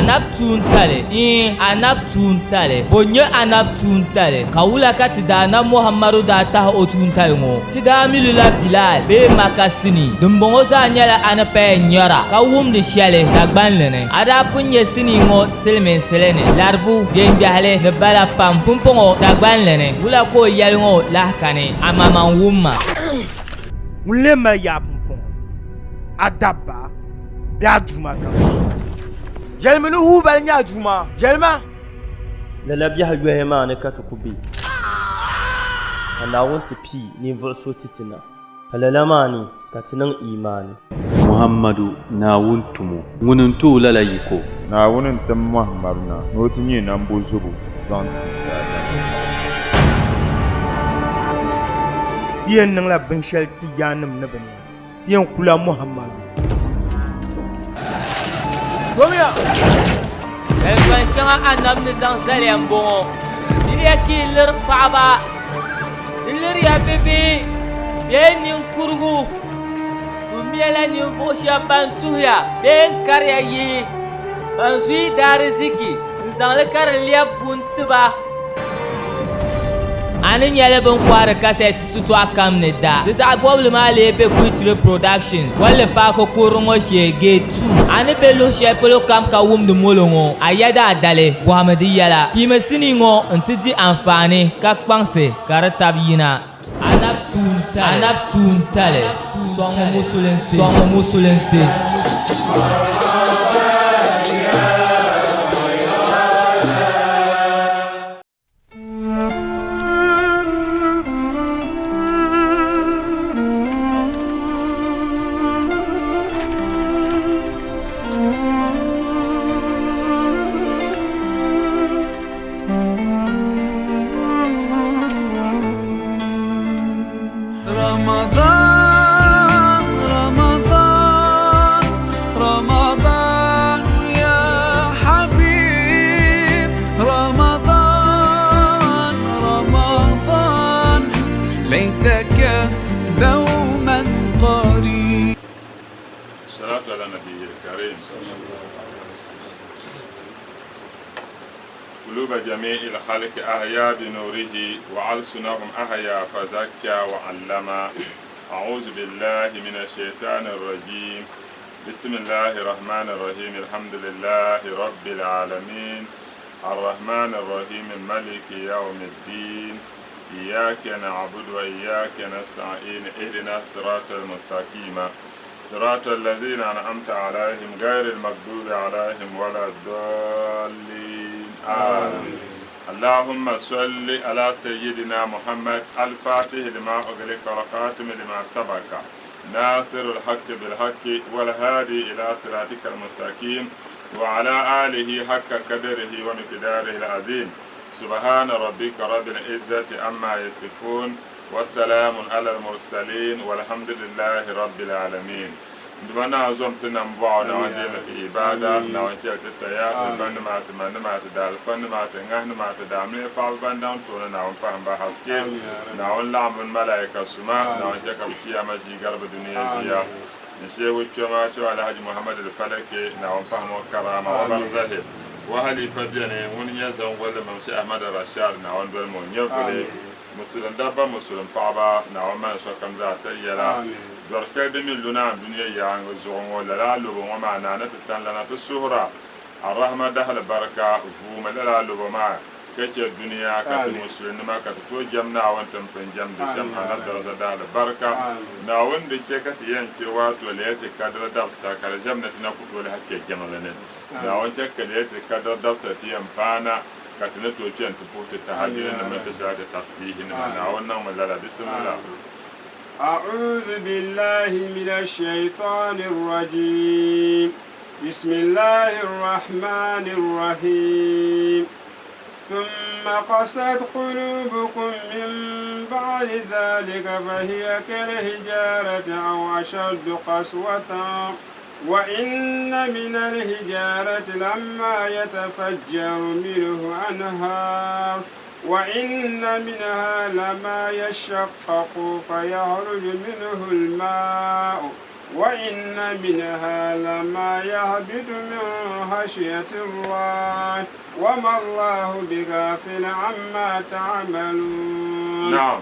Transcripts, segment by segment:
anab tuuntale anab tuuntale bonye anab tuuntale kawula ka tidana Muhammadu da ta o tuuntale ngo tida milula Bilal be makasini dumbongo za nyala anape nyara kawum de shale dagbanlene ada punye sini ngo selmen selene larbu genjale ne bala pam pumpongo dagbanlene wula ko yalngo lahkane amama wumma ulema ya pumpon adaba bia juma kan jelmenu hu bal nya juma jelma la biya yuhema ne katukubi ana wonti pi ni volso titina halalama katinan imani Muhammadu na wuntumu ngunin to lalayiko na wunin tam Muhammadu na notinye na mbozubu donti tien nang la benshel ti janam na bani tien kula Muhammadu Gomia elban shanga anam ni zang zalem bongo diriya ki lir paaba dilir ya bebe nin kurgu tumiyala nin fosha bantuya ben karya yi banzui dariziki zang le kar liya buntuba ani nyɛla bin kohari kasɛti sutu akam ni da di zaɣ bɔbili maa lee be Kuitire Production walli paaki kurili ŋɔ shee Gate 2 ani be luɣu shɛli polo kam ka wumdi molo ŋɔ a yɛda a dali bɔhimi di yɛla piimi sini ŋɔ n ti di anfaani ka kpaŋsi ka di tabi yina anab tuuntali sɔŋ musulinsi ليتك دوما قريب. الصلاة على النبي الكريم. قلوب جميع الخلق أحيا بنوره وألسنهم أحيا فزكى وعلم. أعوذ بالله من الشيطان الرجيم. بسم الله الرحمن الرحيم. الحمد لله رب العالمين الرحمن الرحيم مالك يوم الدين. إياك نعبد وإياك نستعين. اهدنا الصراط المستقيم صراط الذين أنعمت عليهم غير المغضوب عليهم ولا الضالين آمين. اللهم صل على سيدنا محمد الفاتح لما أغلق والخاتم لما سبق ناصر الحق بالحق والهادي إلى صراطك المستقيم وعلى آله حق قدره ومقداره العظيم. سبحان ربك رب العزة عما يصفون والسلام على المرسلين والحمد لله رب العالمين. دمنا زمت نمبع نوانجيلة إبادة نوانجيلة التياب نبان ما تدال فن ما تنغه ما تدامني فالبان دون تونا نوان فهم بحسكين نوان لعب الملائكة سماء نوانجيك بشيء مجي قرب دنيا زيا نشيه وچما شو على حج محمد الفلكي نوان فهم وكرامة وبرزه وهلي فديني ونيا زون ولا ممشي أحمد الرشاد نوان بالمون يفلي مسلم دابا مسلم بابا نوان ما سو كم ذا سيلا دورسل دمي لنا الدنيا يعني زون ولا لا لو ما معنا نتتن لنا السهرة الرحمة دخل بركة فوم لا لو ما كتش الدنيا كت مسلم ما كت توجمنا وانتم بنجم دشم أنا درجة دخل بركة نوان دشكت ينكر وات وليت كدر دبسة كرجمنا تناكت ولا حكي جملنا نوان تكليت كدر دبسة تيمبانا كتنا توجي أنت بوت التهجير لما تشاهد التصبيح نوان نعم لا بسم الله. أعوذ بالله من الشيطان الرجيم. بسم الله الرحمن الرحيم. ثم قست قلوبكم من بعد ذلك فهي كالحجارة أو أشد قسوة وإن من الحجارة لما يتفجر منه أنهار وإن منها لما يشقق فيخرج منه الماء وإن منها لما يهبط من خشية الله وما الله بغافل عما تعملون. نعم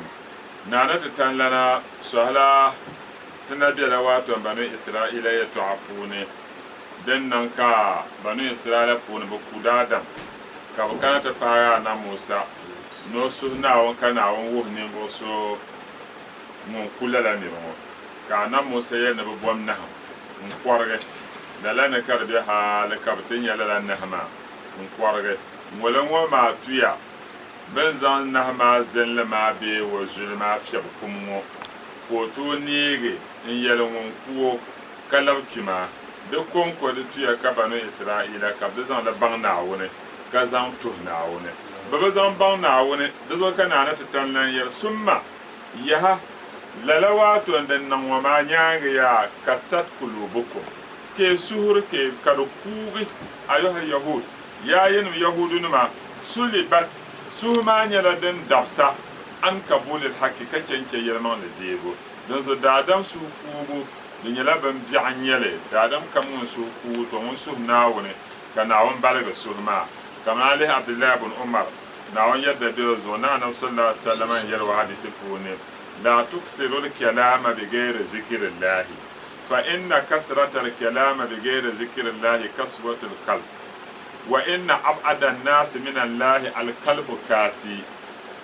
نانة تنلنا سهلا تنبي لواتو بني إسرائيل يتعفوني دنن كا بني إسرائيل فون بكودادم كابكنا تفايا نا موسى no su na won kana won wo ne bo so mon kulala ni mo ka na mo se ye ne bo bom na on kwarge da la ne kar be ha le kapten ya la na ma on kwarge wala ngo ma tuya ben zan na ma zen le ma be wo zulma fi kum mo ko to nige in yele won kuo kalaw chima de kon ko de tuya ka banu isra'ila ka de zan la bang na wone ka zan tu na wone baba zan bang na wone de zo kana na tan lan yer summa yaha lalawa to den nan wa ma nyaanga ya kasat kulubukum ke suhur ke kadu kugi ayyuhal yahud ya yin yahudun ma sulibat suhma nyala den dabsa an kabulil hakika cence yelman le dego don so dadam su kugu ni nyala ban bi'anyele dadam kamun su kugu to mun suhna wone kana won balaga suhma kama ali abdullah ibn umar na won yadda do zo na nabi sallallahu alaihi wasallam yarwa hadisi fune la tuksiru al-kalama bighayri zikrillah fa inna kasrata al-kalama bighayri zikrillah kaswatu al-qalb wa inna ab'ada an-nas min Allah al-qalbu kasi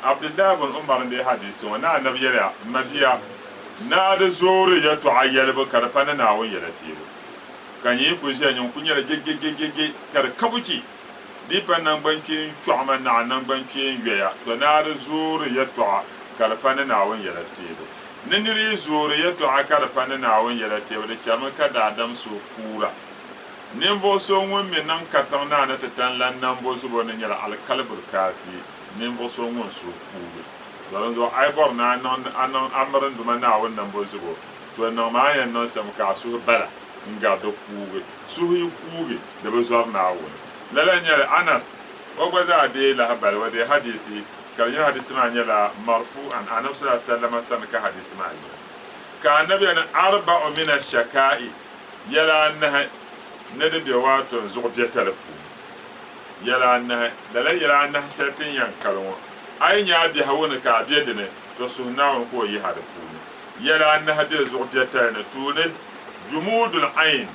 abdullah ibn umar ne hadisi wana nabi yara mabiya na da zore ya to ayyal ba karfana na won yara tiro kan yi ku sai nyun kunya gegegege kar kabuci dipan nan banki tuama na nan banki yoya to na da zore ya to karfana na won yara tiro niniri zore ya to karfana na won yara tiro da kyama kada adam su kura nimbo so won min nan katan na na tatan lan nan bo su bonin yara al-qalbul kasi nimbo so won su kura don do ai bor na non anon amran duma na wannan bo zugo to no ma yan non sam ka su bala nga do kuge su hu kuge da bo zuwa na won lala nyare anas o gwaza de la habal wa de hadisi kal nya hadisi ma nyala marfu'an annabi sallallahu alaihi wasallam san ka hadisi ma ka annabi an arba'u min ash-shaka'i yala na nade bi wato zugo de telefu yala na lala yala na shatin yan kalwo ay nya bi hawon ka bi de ne to su nawon ko yi hada fu yala na hade zugo de tane tune jumudul ayn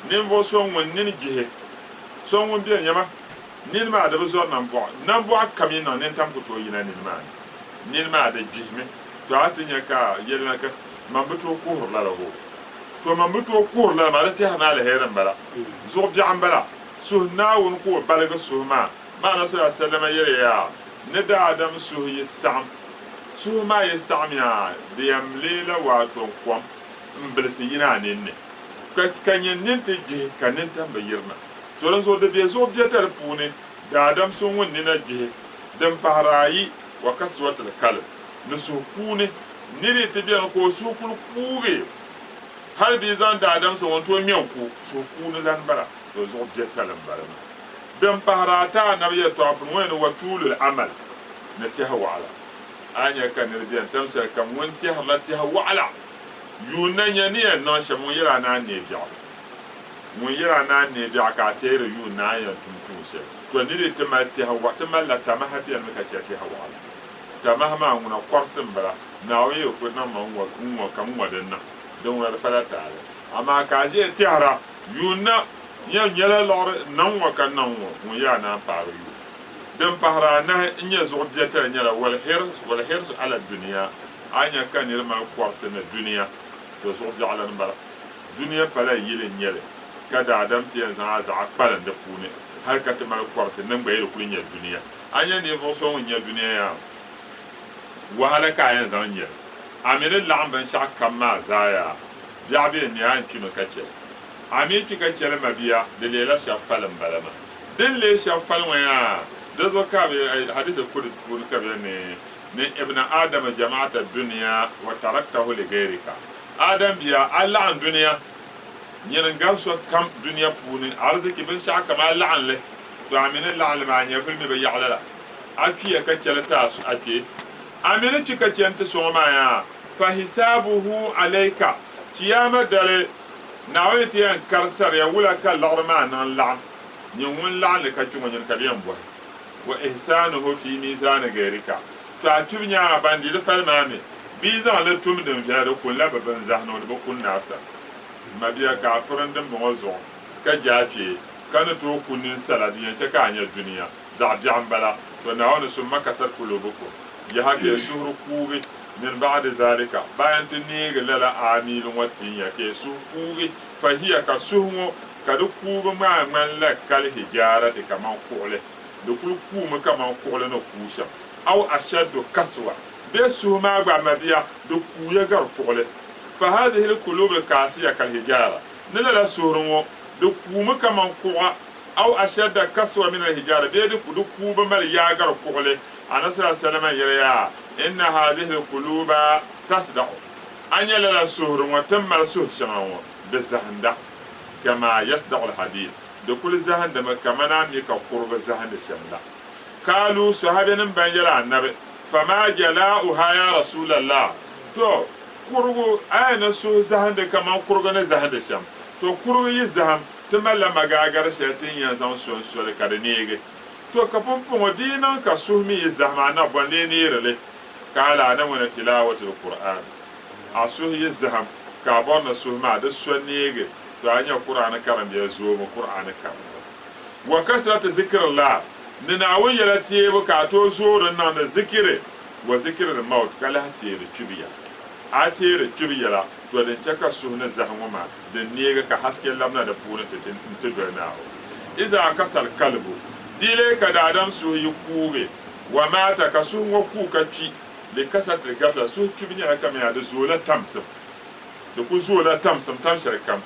nin vo son won nin gihe son won bi nyama nin ma da zo nan bo akami no nin tam ko to yina nin ma da jihme to atinya ka yela ka mambuto ko la ho to mambuto ko la ma da ta na la heran bala zo bi an bala su nawon ko balaga su ma na so sallama yere ya ne da adam su yi sam su ma yi sam ya da yamlela wato kwam mbilsi yina ne kan yin nin te ge kanin tan bayirna to ran so da be so biya tar pune da adam sun wonni na ge dan farayi wa kaswatul kalb na su kune nire te biya ko su kul kuge har bi zan da adam sun wonto miyan ku su kune lan bara to so biya talan bara dan farata na biya to afun wani watulul amal na ta hawala anya kan biya tamsar kan wanti halati hawala yunanya ni no shamu yira na ne biya mun yira na ne biya ka tere yuna ya tuntu she to ni de tamati hawa tamalla tamaha biya maka ce ta hawa tamaha ma nguna kwarsin bara na waye ko na ma nwa kan wadannan don wala falata amma ka je tiara yuna nya nyala lor nan wa kan nan mun ya na faru dan fahra na nya zo biya ta nyala wal hirs ala dunya anya kan irma kwarsin na dunya to so bi ala nbara duniya pala yele nyele kada adam tiyan za akpalan da fune har ka ta mal kwarse nan bai da kunya duniya anya ne fo so nya duniya ya wahala ka yan zan nyele amele lamban shakka ma zaya biabe ne an kino kace ami ki kace la mabiya da lela shafalan balama din le shafalan waya da zo ka be hadisi kudus kun ka be ne ibn adam jama'at ad-dunya wa taraktahu li ghayrika adam biya Allah an duniya nyen gamso kam duniya puni arziki bin shaka ma la'an le to amina la'an ma nya filmi be ya'lala afiya ka kelata su ake amina cika kenta so ma ya fa hisabuhu alayka ciyama dale naawuni ti yan karsar ya wula ka lagr maa nan lagm yin wun lagli ka chungo nyin ka biyan boy wa ihsanuhu fi mizan gairika to a tubnya bandi da falmami biza la tum din fiya da kullu baban zahno da kun nasa mabiya ka turandin bo zo ka jafe kana to kunin saladiyan ce ka anya duniya za bi ambala to naawuni summa kasar kulubuko ya hake suhru kubi min ba'da zalika bayan tin ne ga lala amilun watin ya ke su kubi fahiya ka suhmo ka du kubi ma man la kal hijarati kaman kule da kul kuma kaman kule no kusha aw ashaddu kaswa be su ma gba mabiya du kuya gar kule fa hadhihi al qulub al kasiya kal hijara nala la surunwo du kuma kaman kuwa aw ashadda kaswa min al hijara be du kubi mal ya gar kule anasra salama ya إن هذه القلوب تصدع أن يلا سهر وتم سهر شمعه بالزهن كما يصدع الحديد دكل الزهن دم كما نام يكقرب الزهن الشملا قالوا صحابنا بن يلا النبي فما جلاؤها يا رسول الله تو قربو أين سهر زهن كما قربنا زهن الشم تو قربو يزهن تملا مغاغر شيطان ينزل سوى كدنيغي تو كپم پو دينا كسهمي يزهمانا بنديني رلي قال أنا من تلاوة القرآن أسوه يزهم كابون أسوه ما دسونيجي تاني القرآن كرم يزوم القرآن كرم وكسرة ذكر الله نناوي يلتيب كاتو زور نان ذكر وذكر الموت كلا تير كبيا أتير كبيا لا تودن تكا سوه نزهم وما دنيجي كحسك لمنا دفون تتبعناه إذا كسر قلبه ديلي كدادم سوه يكوغي ومات كسوه وكوكا لكسرة الغفلة سوء تبني كم يا دزولة تمسم تكون زولة تمسم تمشر كم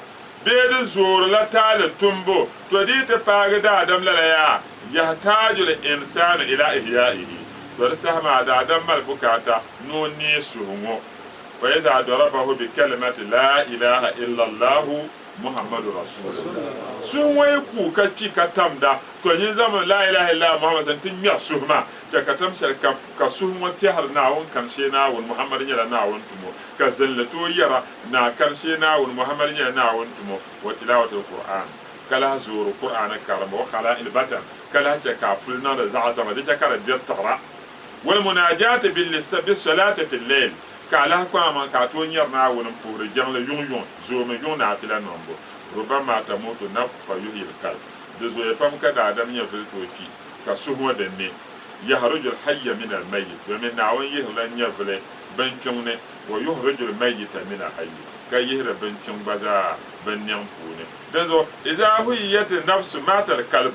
بيد زولة تال تنبو توديت باغ دادم لليا يحتاج الإنسان إلى إحيائه ترسها مع دادم البكاتا نوني سومو فإذا ضربه بكلمة لا إله إلا الله محمد رسول الله سومو يكو كتي كتمدا توني زمن لا إله إلا محمد سنتين ميا سوما جاكتم شركم كسومو تهر ناون كنشينا ونمحمد نيلا ناون تمو كزلتو يرى نا كنشينا ونمحمد نيلا ناون تمو وتلاوة القرآن كلا زور القرآن الكريم وخلاء البتن كلا تكافلنا زعزمة دي تكرا ديرترا والمناجات بالصلاة في الليل كالا كما كاتون يرنا ونمفور جان يون زوم يون نافلا نمبو ربما تموت نفط فيحيي القلب دزو يفهم كدا ادم يفل توتي كسوه دني يخرج الحي من الميت ومن ناون يهلن يفل بنچون ويخرج الميت من الحي كيهر بنچون بزا بنيام فونه دزو اذا هيت النفس مات القلب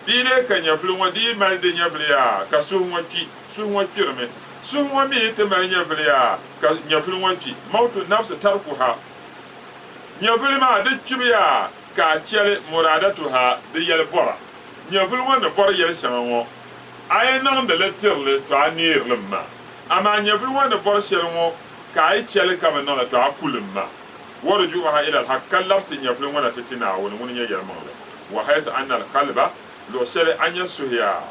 دينه كان يفل ودي مال دي يفل يا كسوه وتي سوه كيرمه سوه مي تمال يفل يا يفل وتي موت النفس تركها يفل ما دچبيا ka chele muradatuha de yel bora nyaful wona bor yel shanwo ay nan de letirle to anir lemma ama nyaful wona bor sherwo ka ay chele kam non to akulumma warju ha ila al hakal lafsi nyaful wona titina wona mun ye yel mawle wa haysa anna al qalba lo shele anya suhiya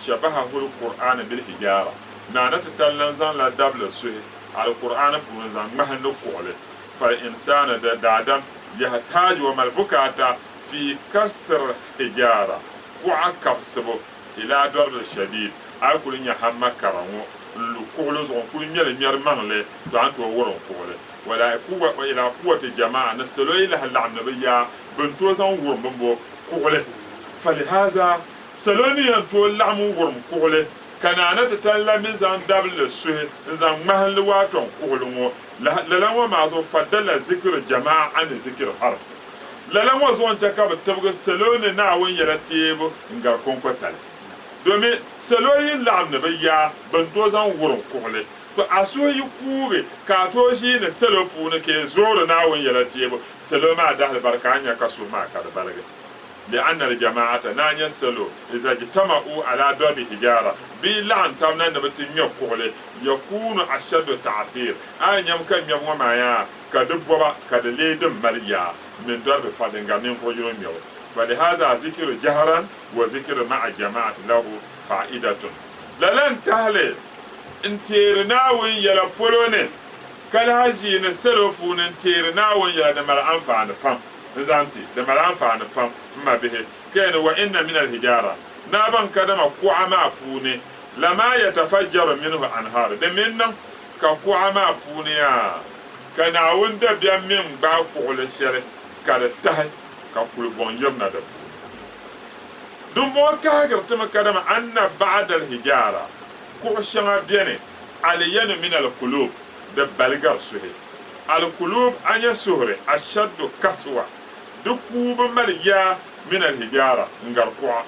shabaha al qur'an bil hijara na tatallan zan la dable suhi al qur'an fu zan mahanu qole fa insana da dadam يحتاج ومالبكاتا في كسر حجارة وعكب سبب إلى دور الشديد أقول إن يحمى كرامو لكل زون كل مير مير مانله تانتو ورون كله ولا قوة إلى قوة الجماعة نسلو إلى هاللعنة بيا بنتوزان ورم بمبو كله فلهذا سلوني أنتو اللعمو ورم كله كان نتتلا ميزان دبل السه ميزان محل واتون كله للان ما زو فضل ذكر الجماعة عن ذكر الفرد للان وزون تكاب تبغى سلوني ناوين يلتيب نغا كونكوتال دومي سلوني لعم نبيا بنتوزان ورم كله to aso yi kure ka to shi ne salo puna ke zoro nawon yalatiye salo ma da albarka anya kaso ma ka da balaga لأن الجماعة نانيا سلو إذا اجتمعوا على دوب حجارة بلان تامنا نبتي ميوكولي يكون أشد تعصير أي يمكن يوم ما كدبوا كدليدم مريا من درب فادنغامين فوجرون ميو فلهذا ذكر جهرا وذكر مع جماعة له فائدة لن تهلي انتيرناوين يلا فولوني kala haji ne selo punin tir naawun ya da mal anfa'an pam zanti da mal anfa'an pam ma bihi kana wa inna min al hijara na ban kadama ku'ama pune lama yatafajjaru minhu anhar da minnan ka ku'ama pune ya kana wunda biyan min ba ku'ul shere kada tahay ka kul bon yamna da pune dum bo ka gartama kadama anna ba'da al hijara ku shanga biene aliyan min al qulub da balgar suhe al qulub anya suhre ashaddu kaswa duk fuba mariya min al hijara ngar ku'a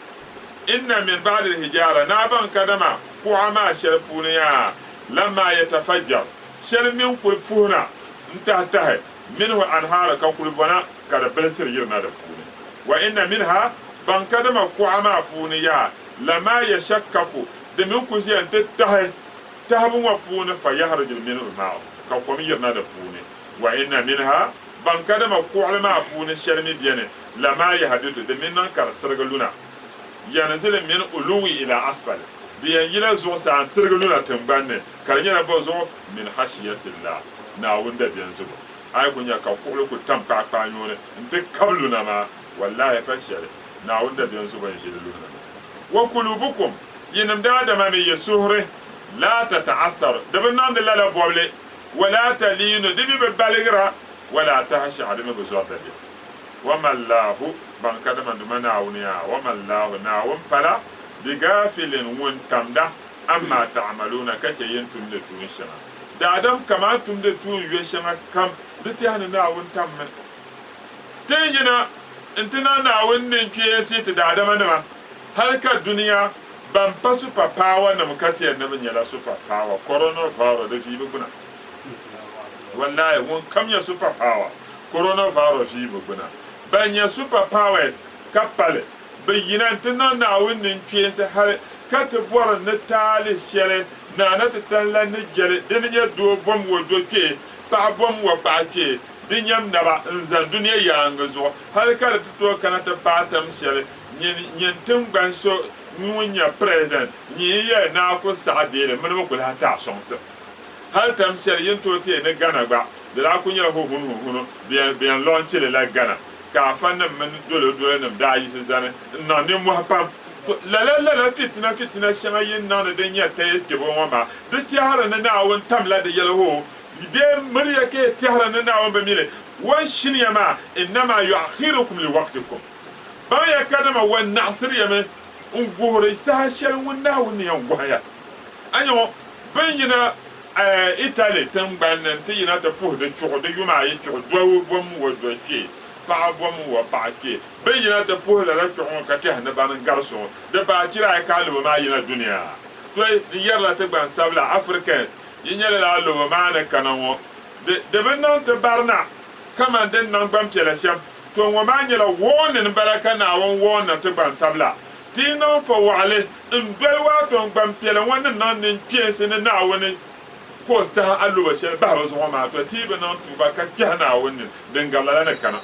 inna min ba'd al hijara na ban kadama ku'a ma sharfuniya lamma yatafajjar shar min kul funa nta tahe minhu anhara ka kul bana kada balsir yirna da fune wa inna minha ban kadama ku'a ma funiya lama yashakkaku da min ku ziyan tahe tahabun wa fune fa yahrujul minhu ma'a ka kom yirna da fune wa inna minha ban kadama ku'a ma fune sharmi biene lama yahdutu da min nan kar sargaluna yanzil min uluwi ila asfal biyan yila zo sa sargaluna tambanne kar yana ba zo min hashiyatillah na wanda biyan zuba ai kunya ka kulu ku tampa pa nyone nte kabluna ma wallahi fa shari na wanda biyan zuba shi luna wa qulubukum yinam da ma mi yasuhre la tata'assar da ban nan da la boble wala talinu dibi be baligra wala tahshi adama bi zuwa wama Allahu ban kada man duma naawuniya wama Allahu naawun pala bi gafilin wun tamda amma ta'maluna kace yin tumde tuun shana da adam kama tumde tuun yue shana kam dite hanu naawun tamme tejina intina naawun nin kiye sita da adam ma halka duniya ban pa super power na mukati na ban yala super power coronavirus da fi buguna wallahi won kam ya super power coronavirus fi buguna banya super powers kapale bayina tana na wannan kiyese har ka ta bor na tali shele na na ta talla na jele din ya do bom wo do ke pa bom wo pa ke din yam na ba nzan duniya ya ngazo har ka ta to kana ta patam shele nyen tin ban so nunya president nyi ya na ko sa de le mun ko la ta sonse har tam shele yin to te na gana ba da ku nyara ho hunu bien launch le la gana ka fanna men dole nam da yi zane na ne mu hapam la fitina shama yin na da nya ta yake bo ma da tihara na nawon tamla da yalo ho be murya ke tihara na nawon ba mile wan shin yama inma yu'akhirukum li waqtikum ba ya kadama wan nasir yama ungore sa shar wonna wonni yan goya anyo banyina Italy tan ban ta yina ta fu da chuo da yuma yi chuo do bom wo do ke pa bom wo pa ke be yina ta fu la ra chuo ka ta na ban garso da ba kira ka lu ma yina duniya to yer la ta ban sabla africains yinya la lu ma na kananwo de ben non ta barna kama den nan ban pele sham to wo ma nyela wonin baraka na won wona ta ban sabla tino fo wale ndwelwa to ban pele wonin nan nin piese ne na woni ko sa allo shel ba ba zo ma to tibe non tuba ka kana wonni dengala na kana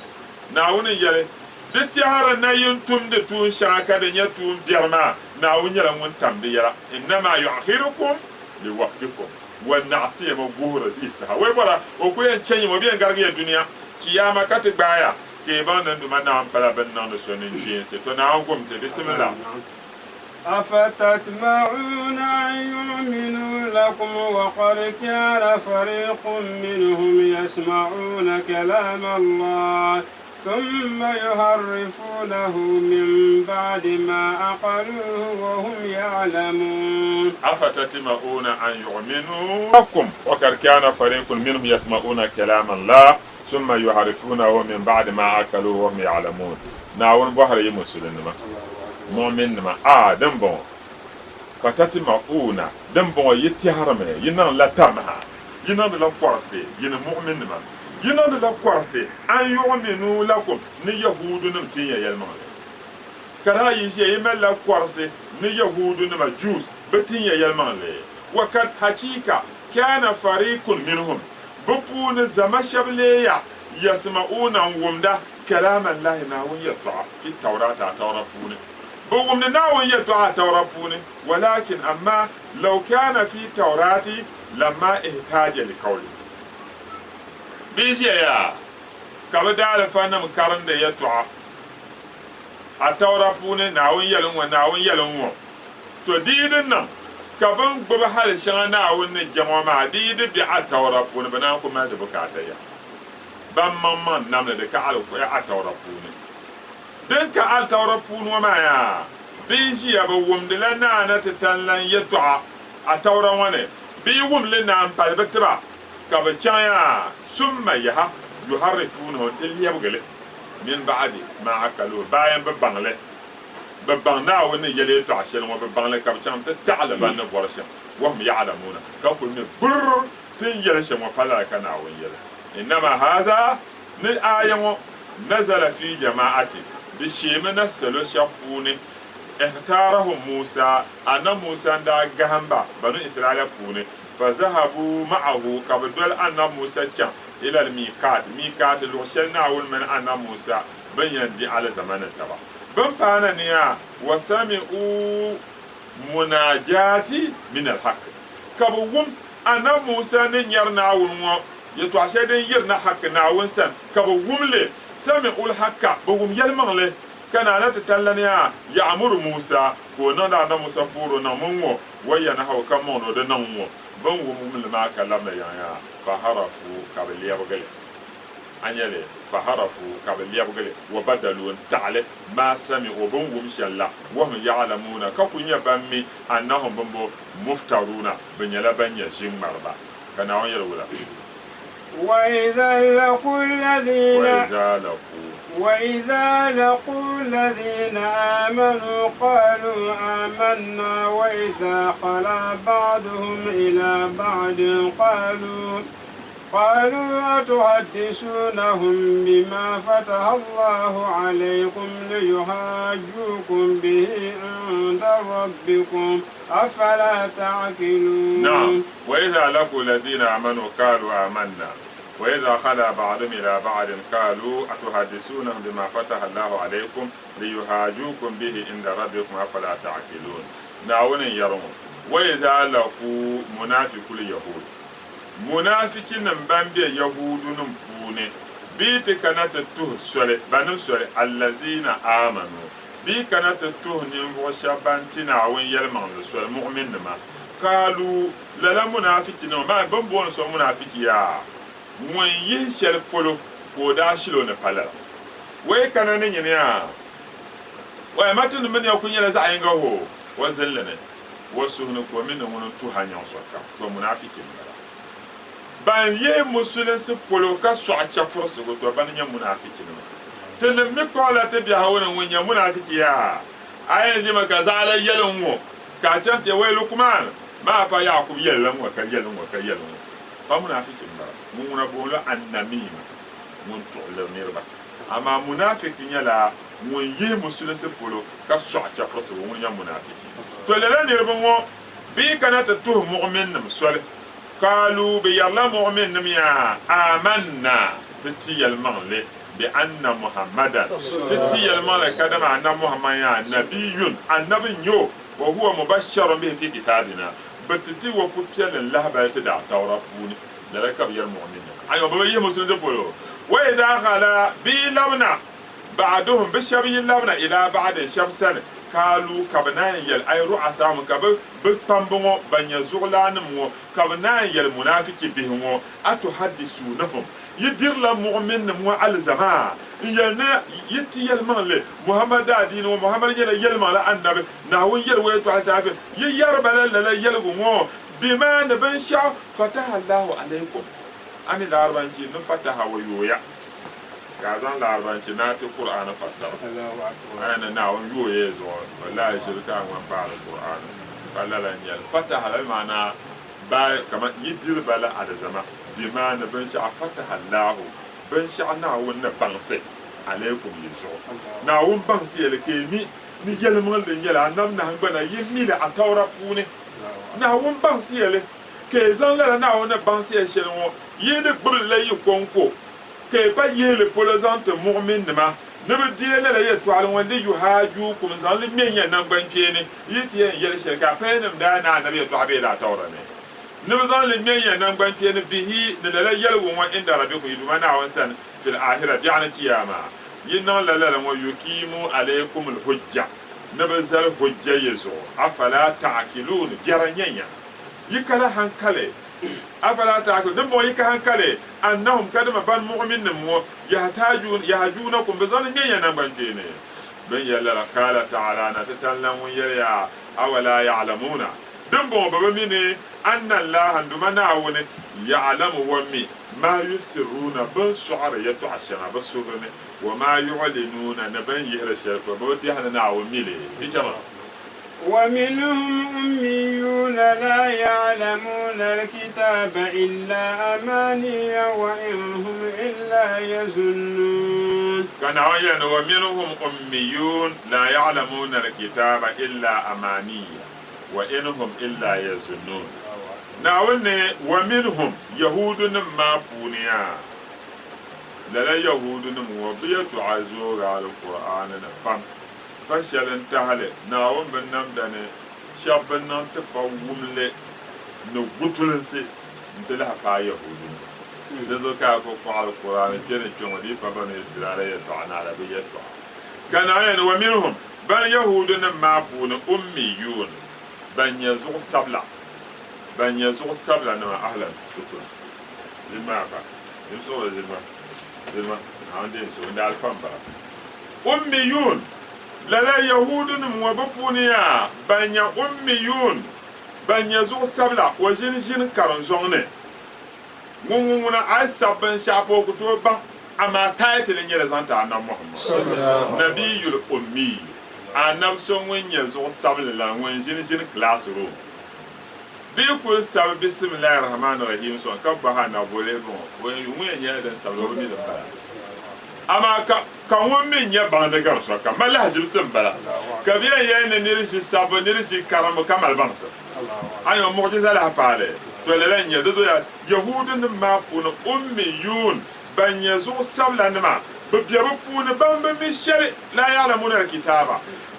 na wonni yele de tiara na yuntum de tun shaka de nyatum bierma na wonyala won tambe yara inma yu'akhirukum li waqtikum wa na'siya mabuhura isa we bora o ko en chenyi mo bien garga dunia kiyama kat baya ke ban nan duma na ampala ben nan so nin jinse to na ngom te bismillah أفتتمعون أن يؤمنوا لكم وقد كان فريق منهم يسمعون كلام الله ثم يحرفونه من بعد ما عقلوه وهم يعلمون أفتتمعون أن يؤمنوا لكم وقد كان فريق منهم يسمعون كلام الله ثم يحرفونه من بعد ما عقلوه وهم يعلمون ناون بحر يمسلن مؤمن ما دم فتتمعون دم يتهرم ينان لا تمها ينان لا قرسي ين مؤمن ما ينان لا قرسي أن يؤمنوا لكم ني يهود نمتين يلمان كرا يجي يمل لا قرسي ني يهود نما جوس بتين يلمان وقد حقيقة كان فريق منهم بپون زمشبليا يسمعون ومدا كلام الله ناوي يطع في التوراة تورفون بومنا ناوي يطع تورفون ولكن أما لو كان في التوراة لما احتاج لقوله bɩ ʒiya yaa ka bɩ daal fa nim karindi yɛltɔɣa a taura puuni naawun yɛlim ŋɔ to diidi niŋ ka bin gbubi hali shɛŋa naawun ni jɛŋɔ maa diidi bɛ a taura puuni bɛ naan ku mali di bukaata ya ban maŋ namni di ka alikoya a taura puuni din ka a taura puuni ŋɔ maa yaa bɩ ʒiya bɛ wumdi la naana ti tan lan yɛltɔɣa a taura ŋɔ ni bɩ wumli naan pali bɛ tiba ka bɛ chaŋ yaa summa yaha yuharrifunahu ti lɛbgili min ba'di ma akalu bayan bɛ baŋli bɛ baŋ naawuni ni yɛli yɛltɔɣa shɛli ŋɔ bɛ baŋli ka bɛ chaŋ ti taɣali ban ni bɔri shɛm wahum ya'lamuna ka kuli mi brr tin yɛli shɛm ŋɔ pala ka naawuni yɛli innama haza ni aya ŋɔ nazala fi jama'ati di sheemi na salo shɛb puuni ikhtarahum Musa anna Musa da gahamba banu Israila puuni fa zahabu ma'ahu ka bɛ doli anna Musa chaŋ ila al-miqat luɣushɛli naawuni mini anna Musa bin yɛn di ali zamanin taba bin paana ni yaa wa sami'u munajati min al-haq ka bɛ wum anna Musa ni nyɛri naawuni ŋɔ yɛltɔɣa shɛli din yirina haq naawuni sani ka bɛ wumli sami'u al-haqqa bɛ wum yɛlimaŋli ka naana ti tallani yaa ya'muru Musa ko niŋdi anna Musa fuuro niŋ min ŋɔ wa yanahu ka mɔŋdi di niŋ ŋɔ bin wumli maa ka labna yan yaa fa harafu ka bɛ lɛbgili an yɛli fa harafu ka bɛ lɛbgili wa badalu n taɣali maa sami'u bin wum shɛli la wahum ya'lamuna ka ku nyɛ ban mi annahum bin bo muftaruna bɛ nyɛla ban nyɛ ʒiŋmariba ka naawuni yɛli wula وإذا لقوا الذين آمنوا قالوا آمنا وإذا خلا بعضهم إلى بعض قالوا أتحدثونهم بما فتح الله عليكم ليحاجوكم به عند ربكم أفلا تعقلون. نعم وإذا لقوا الذين آمنوا قالوا آمنا وإذا خلا بعضهم إلى بعض قالوا أتحدثونهم بما فتح الله عليكم ليحاجوكم به عند ربكم أفلا تعقلون. ناون يرون وإذا لقوا منافق اليهود منافقين بامبي يهود نمبوني بيت كانت تته سوري بنم سوري الذين آمنوا بي كانت تته نمبو شابانتنا وين يلمان سوري مؤمن ما قالوا لا منافقين ما بمبون سو منافق يا ŋun yihi shɛli polo ka o daa shilo ni pala wai kana ni nyini yaa wai mati ni mini ya ku nyɛla zaɣ yinga ho wa zilli ni wa suhuni ko mini ŋuni tuha nyɛŋ sɔka to munafiki bala ban yihi musulinsi polo ka sɔɣi chɛfurisigu to ban nyɛ munafiki nima ti ni mi kɔɣila ti biɛha wuni ŋun nyɛ munafiki yaa a yɛn ʒimi ka zaɣala yɛli n ŋɔ ka a chɛn ti wai Lukman maa fa Yaakub yɛli la ŋɔ ka yɛli ŋɔ ka yɛli ŋɔ pa munafiki bala ŋuna boonla annamima ŋun tuɣulir niriba amma munafiki nyɛla ŋun yihi musulinsi polo ka sɔɣi chɛfurisigu ŋun nyɛ munafiki to lala niriba ŋɔ bɩ kana ti tuhi muɣmin-nim soli kaalu bɛ yɛrila muɣmin-nim yaa amanna ti ti yɛlimaŋli bi anna muhammadan ti ti yɛlimaŋli ka dama annabi muhammad yaa nabiyun annabi n-nyɛ wa huwa mubashsharun bihi fi kitabina bɛ ti ti wa pu-piɛlli lahibali ti daa tawra puuni lala ka bɛ yɛri muɣmin-nim ayo bɛ yihi musulinsi polo wa idha khala bi labna ba'duhum bi shɛba yi labna ila ba'din shɛba sani kaalu ka bɛ naan yɛli ay ru'asaahum ka bɛ kpamba ŋɔ ban nyɛ zuɣulaanim ŋɔ ka bɛ naan yɛli munafiki bihi ŋɔ atuhaddisunahum yi dirila muɣmin-nim ŋɔ alizama n yɛli na yi ti yɛlimaŋli muhammad daadiini ŋɔ muhammad nyɛla yɛlimaŋli annabi naawun yɛli waya tɔɣa taafi yi yɛriba la lala yɛligu ŋɔ bima ni binshɛɣu fataha allahu alaykum ani larabanci ni fataha wa yoya ka zan larabanci na ti qur'ani fassara ana na won yoye zo wallahi shirka wan ba qur'ani kallalan yal fataha la mana ba kama yidir bala ada zama bima ni binshɛɣu fataha allahu binshɛɣu na won na banse alaykum yizo na won banse yel ke ni yelmol den yela nam na gbana yimile a tawra puuni na won banse yele ke zan la na won na banse yel shel ŋɔ yéene gbibli la yi konko ke pa yéele polo zaŋ ti muɣmin-nima ni bɛ deei lala yɛltɔɣali ŋɔ li yuhaajukum zaŋ li ŋme nyɛ nangbankpeeni yi ti yɛn yɛli shɛli ka pɛɛnim daa na annabi yɛltɔɣa bee daa tawra ni نبزان لمية نمبان كين به نلا يلو وان عند ربكم يدمنا وانسان في الآخرة بيعنا كياما ينال لا ويقيم عليكم الحجة نبزال حجة يزو أفلا تعقلون جرانيا يكلا هنكالي أفلا تعقلون نبو يكلا هنكالي أنهم كدما بان مؤمن نمو يهجونكم بزال مية نمبان كين بن يلا قال تعالى نتتلم يريا أولا يعلمون دمبو بميني أن الله عندما نعون يعلم ومي ما يسرون بن شعر يتعشنا بسرنا وما يعلنون نبن يهر الشرك وبوتي هنا نعون ميلي تجمع ومنهم أميون لا يعلمون الكتاب إلا أماني وإن هم إلا يظنون كان عين ومنهم أميون لا يعلمون الكتاب إلا أماني وإنهم إلا يظنون ناولني ومنهم يهود ما بونيا لا يهود وبيت عزور على القرآن نفهم فشل تهله ناول من نمدني شابنا تقومله نقتلنسي نتلها با يهود دزو كاكو على القرآن كن كمدي فبني إسرائيل يتعنا على بيتوا كان عين ومنهم بل يهود ما بون أميون بن يزوغ سبلا بن يزوغ سبلا نما أهلا شكرا زلما فا يمسوا زلما عندي سو ندال فامبا أميون لا يهود وبفونيا بن أميون بن يزوغ سبلا وجين جين كارنزوني مونغونا أسابن شابو كتوبا أما تايتل نيرزانتا أنا محمد نبي الأمي anab so wenya zo sabla la wen jin classroom bi ko sab bismillahir rahmanir rahim so ka ba ha na bole bon wen wenya dan sabla woni da fara ama ka won men ya ban da gar so ka mala hajib sim bala ka biya ya ne nirisi sabo nirisi karam kamal bansa ayo mu'jiza la pale to le lenya do ya yahudun ma pun ummiyun ban ya zo sabla nima ببيبو بون بامبمي شري لا يعلمون الكتاب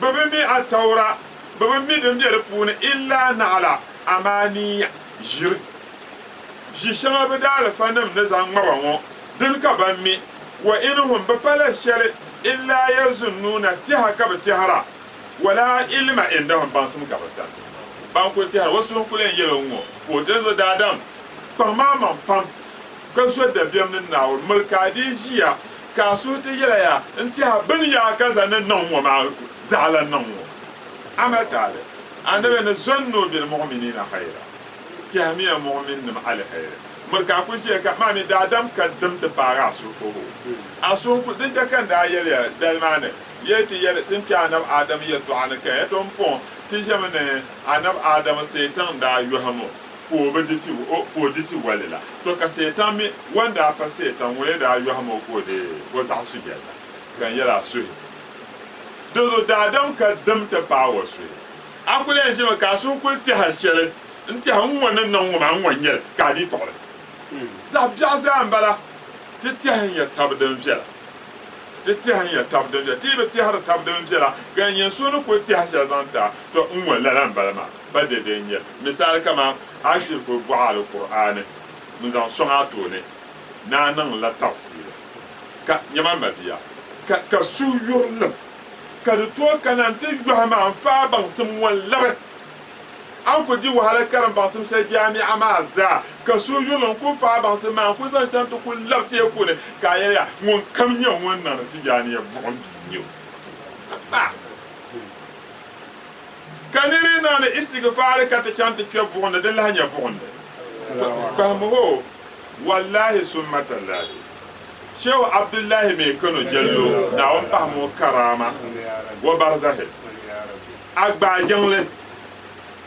ببمي التوراة ببمي دمبير بون إلا نعلى أماني جير جيشما بدال فنم نزان موانو دنك بامي وإنهم ببلا شري إلا يظنون تها كبتهرا ولا علم عندهم بانسم كبسان بانكو تهرا وسوهم كلين يلونو وتنزو دادام باماما بام كسو دبيم نناول مركادي جيا kaso ta yaya in ta bin ya kaza nan wa ma zalan nan wa amatale annabi ne zannu bil mu'minina khaira tahmiya mu'minin al khair marka ku shi ka ma mi da adam ka dum ta bara su fo aso ku din ta kan da yaya dalmane yati yala tin ka anab adam ya to anaka ya ton pon ti jamane anab adam setan da yuhamo ko diti walila to ka setan mi wanda pa setan wale da ayu hamo ko de waza su gela kan yala su do da adam ka dam ta power su akule shi ka su kulti hashele nti han wannan nan wa an wanyel ka di tore za bia za ambala titi han ya tabdan jela titi han ya tabdan jela ti be ti har tabdan jela kan yin su no kulti hashele zanta to unwa lalan balama bade denye misal kama ashir ko bu'al qur'an mun zan songa tone na nan la tafsir ka nyama mabiya ka su yurlam ka to kana te yuhama fa ban sim wallahi an ko di wahala karan ban sim sai jami'a ma za ka su yurlam ko fa ban sim ma ko zan can to ku labte ku ne ka yaya mun kamnya wannan tijani ya bon biyo kaniri na ne istighfar ka ta chanta ke bonde de la nya bonde ba mo wallahi summatallahi shehu abdullahi me kono jello na on ba mo karama wa barzahi agba jangle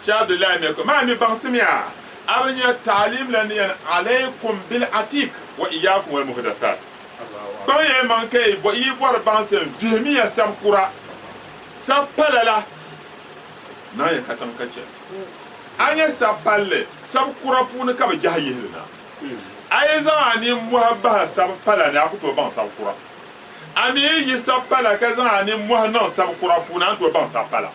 shehu abdullahi me ko ma mi bansimiya abanya ta'lim lan alaykum bil atiq wa iyyakum wal muhdathat ba ye man kay bo yi bor bansen vimiya samkura sapalala na ya katan kace anya sapalle sab kurapu ne ka ba jahilna ay zamani muhabba sab pala ne akuto ban sab kura ami yi sab pala ka zamani muhanna sab kurapu na to ban sab pala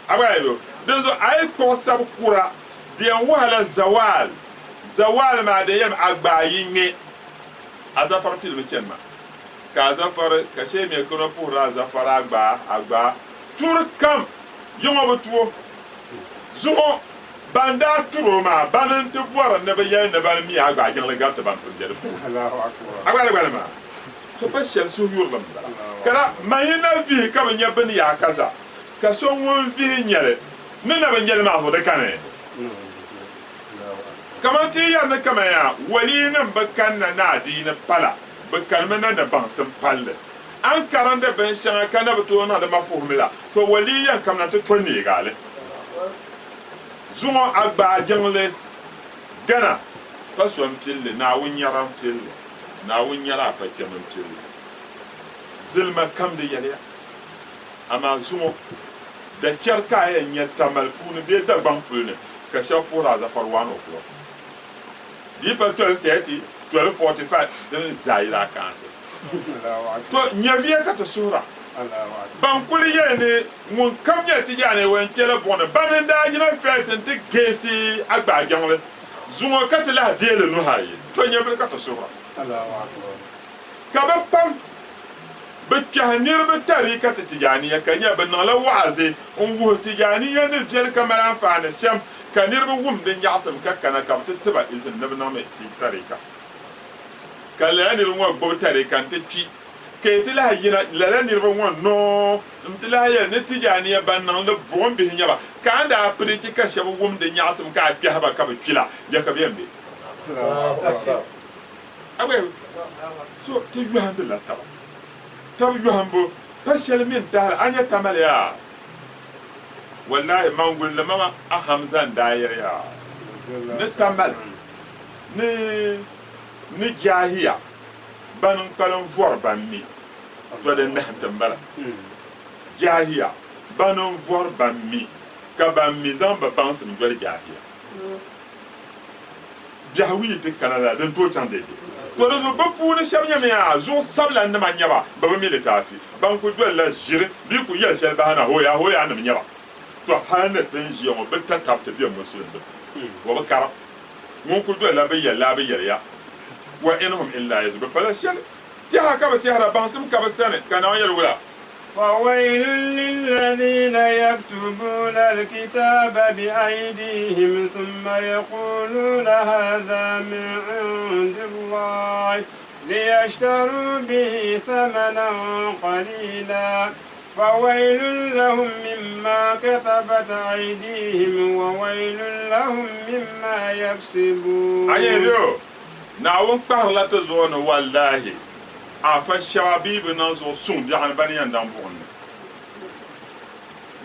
abayo denzo ay ko sab kura diyan wahala zawal ma da yam agba yinge azafar pil mi kenma ka azafar ka she me kono pour azafar agba tur kam yongo betuo zumo banda turo ma banan te bora ne ba yel ne ba mi agba jeng le gatta ban pour jere pour Allahu akbar. agba ma to ba shel so yurlam kara mayina vi ka nya ben ya kaza ka so won vi nyele ne na ben jele ma ho de kane kamar ti yar na kama ya wali nan bakan na dina pala bakan mana da ban san palle an karan da ban shan kana bato na da mafuhumila to wali yan kam na to tonne gale zumo agba jangle gana paswam tille na wunyaram tille na wunyara fa kemen tille zilma kam da yale ama zumo da kyarka yan yattamal punu be da ban punu ka sha pura za farwano ko Dipa 12:30, 12:45, then Zaira cancer. So, Nyavia got a sura. Bankuli Yene, one come yet to Yane when Kella Bona, Bananda, you know, first and take Casey, Agba Jangle, Zuma Catala, deal no high, 20 years got a sura. Kabapam, but Jahanir Batari cut Tijani, a Kanya Banala Wazi, Tijani, and the Jel Camara fan, Sham. Ka nirba wum din yaɣasim ka kana ka ti tiba izin ni bi niŋ mi ti tarika ka lala nirba ŋɔ gbubi tarika n ti kpi ka ti lahi yina lala nirba ŋɔ noo n ti lahi yɛli ni Tijaaniya ban niŋdi buɣum bihi nyɛba ka an daa piriti ka shɛba wum din yaɣasim ka a kpɛhiba ka bi kpila ya ka bɛn be so ti yɔhindi la taba tabi yɔhimbu pa shɛli min tahali a nyɛ tamali yaa wallahi mangul la mama a hamzan dayer ya ne tamal ne jahiya ban palan vor ban mi to de ne tambala jahiya ban vor ban mi ka ban mi zan ba ban sim dole jahiya biawi te kanala den to chande to de zo ba pu ne shabnya me ya zo sabla ne ma nyaba ba ba mi le tafi ban ku dole la jire bi ku ya shel ba na hoya na nyaba to hana tan jiya mo betta tapta biya mo sun sa wa bakara mun ku dole la bayya ya wa inhum illa yazbu fala shal ti haka ba ti hara ban sim ka ba sane kana yar wala فويل للذين يكتبون الكتاب بأيديهم ثم يقولون هذا من عند الله ليشتروا به ثمنا قليلا فويل لهم مما كتبت أيديهم وويل لهم مما يكسبون أيوه ناون قهلا تزون والله afa shawa bibi nan zo sun biyan bani yan dan bon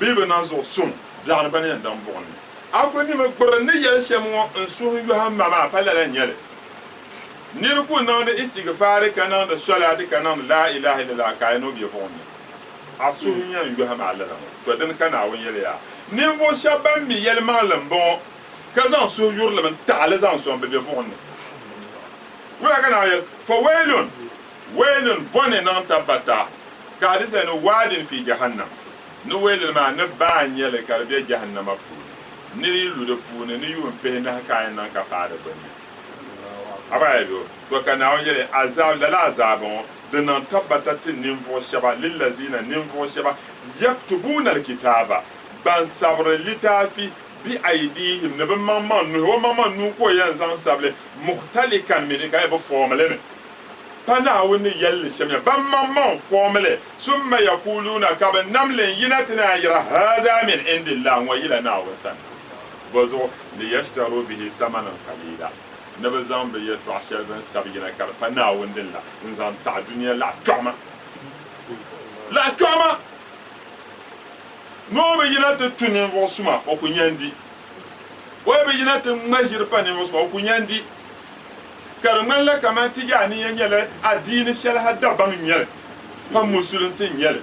bibi nan zo sun biyan bani yan dan bon akoni me gbor ne yel shemo en sun yu ha mama palala nyele ni ku nan de istighfar kana da salati kana la ilaha illallah ka no bi bon asun yan yu ha mala to den kana won yele ya ni vo shaban mi yel malam bon kazan so yurle men ta'ala zan so be bon wala kana yel fa wailun wailun bone nan tabbata ka hadisa no wadin fi jahannam no wailun ma ne ba nyele karbe jahannama fu ni rilu de fu ne ni yum pe na ka nan ka fara bane abayo to kana wajele azab la azabon de nan tabbata tin nimfo shaba lil lazina nimfo shaba yaktubuna alkitaba ban sabra litafi bi aidihim ne ba mamman no wa mamman nu ko yan zan sable muhtalikan min ka ba formule pana woni yelle shemya bamman formule summa yaquluna ka ban namlen yinatina yira hada min indillah wa ila na wasan bozo li yashtaru bihi samanan qalila naba zambe yeto ashar ban sabina kar pana wondilla nzan ta duniya la tama no be yinata tunin vosuma o kunyandi o be yinata majir panin vosuma o kunyandi karman la kama Tijani yanyele adini shel hadda ban nyel pa musulun sin nyel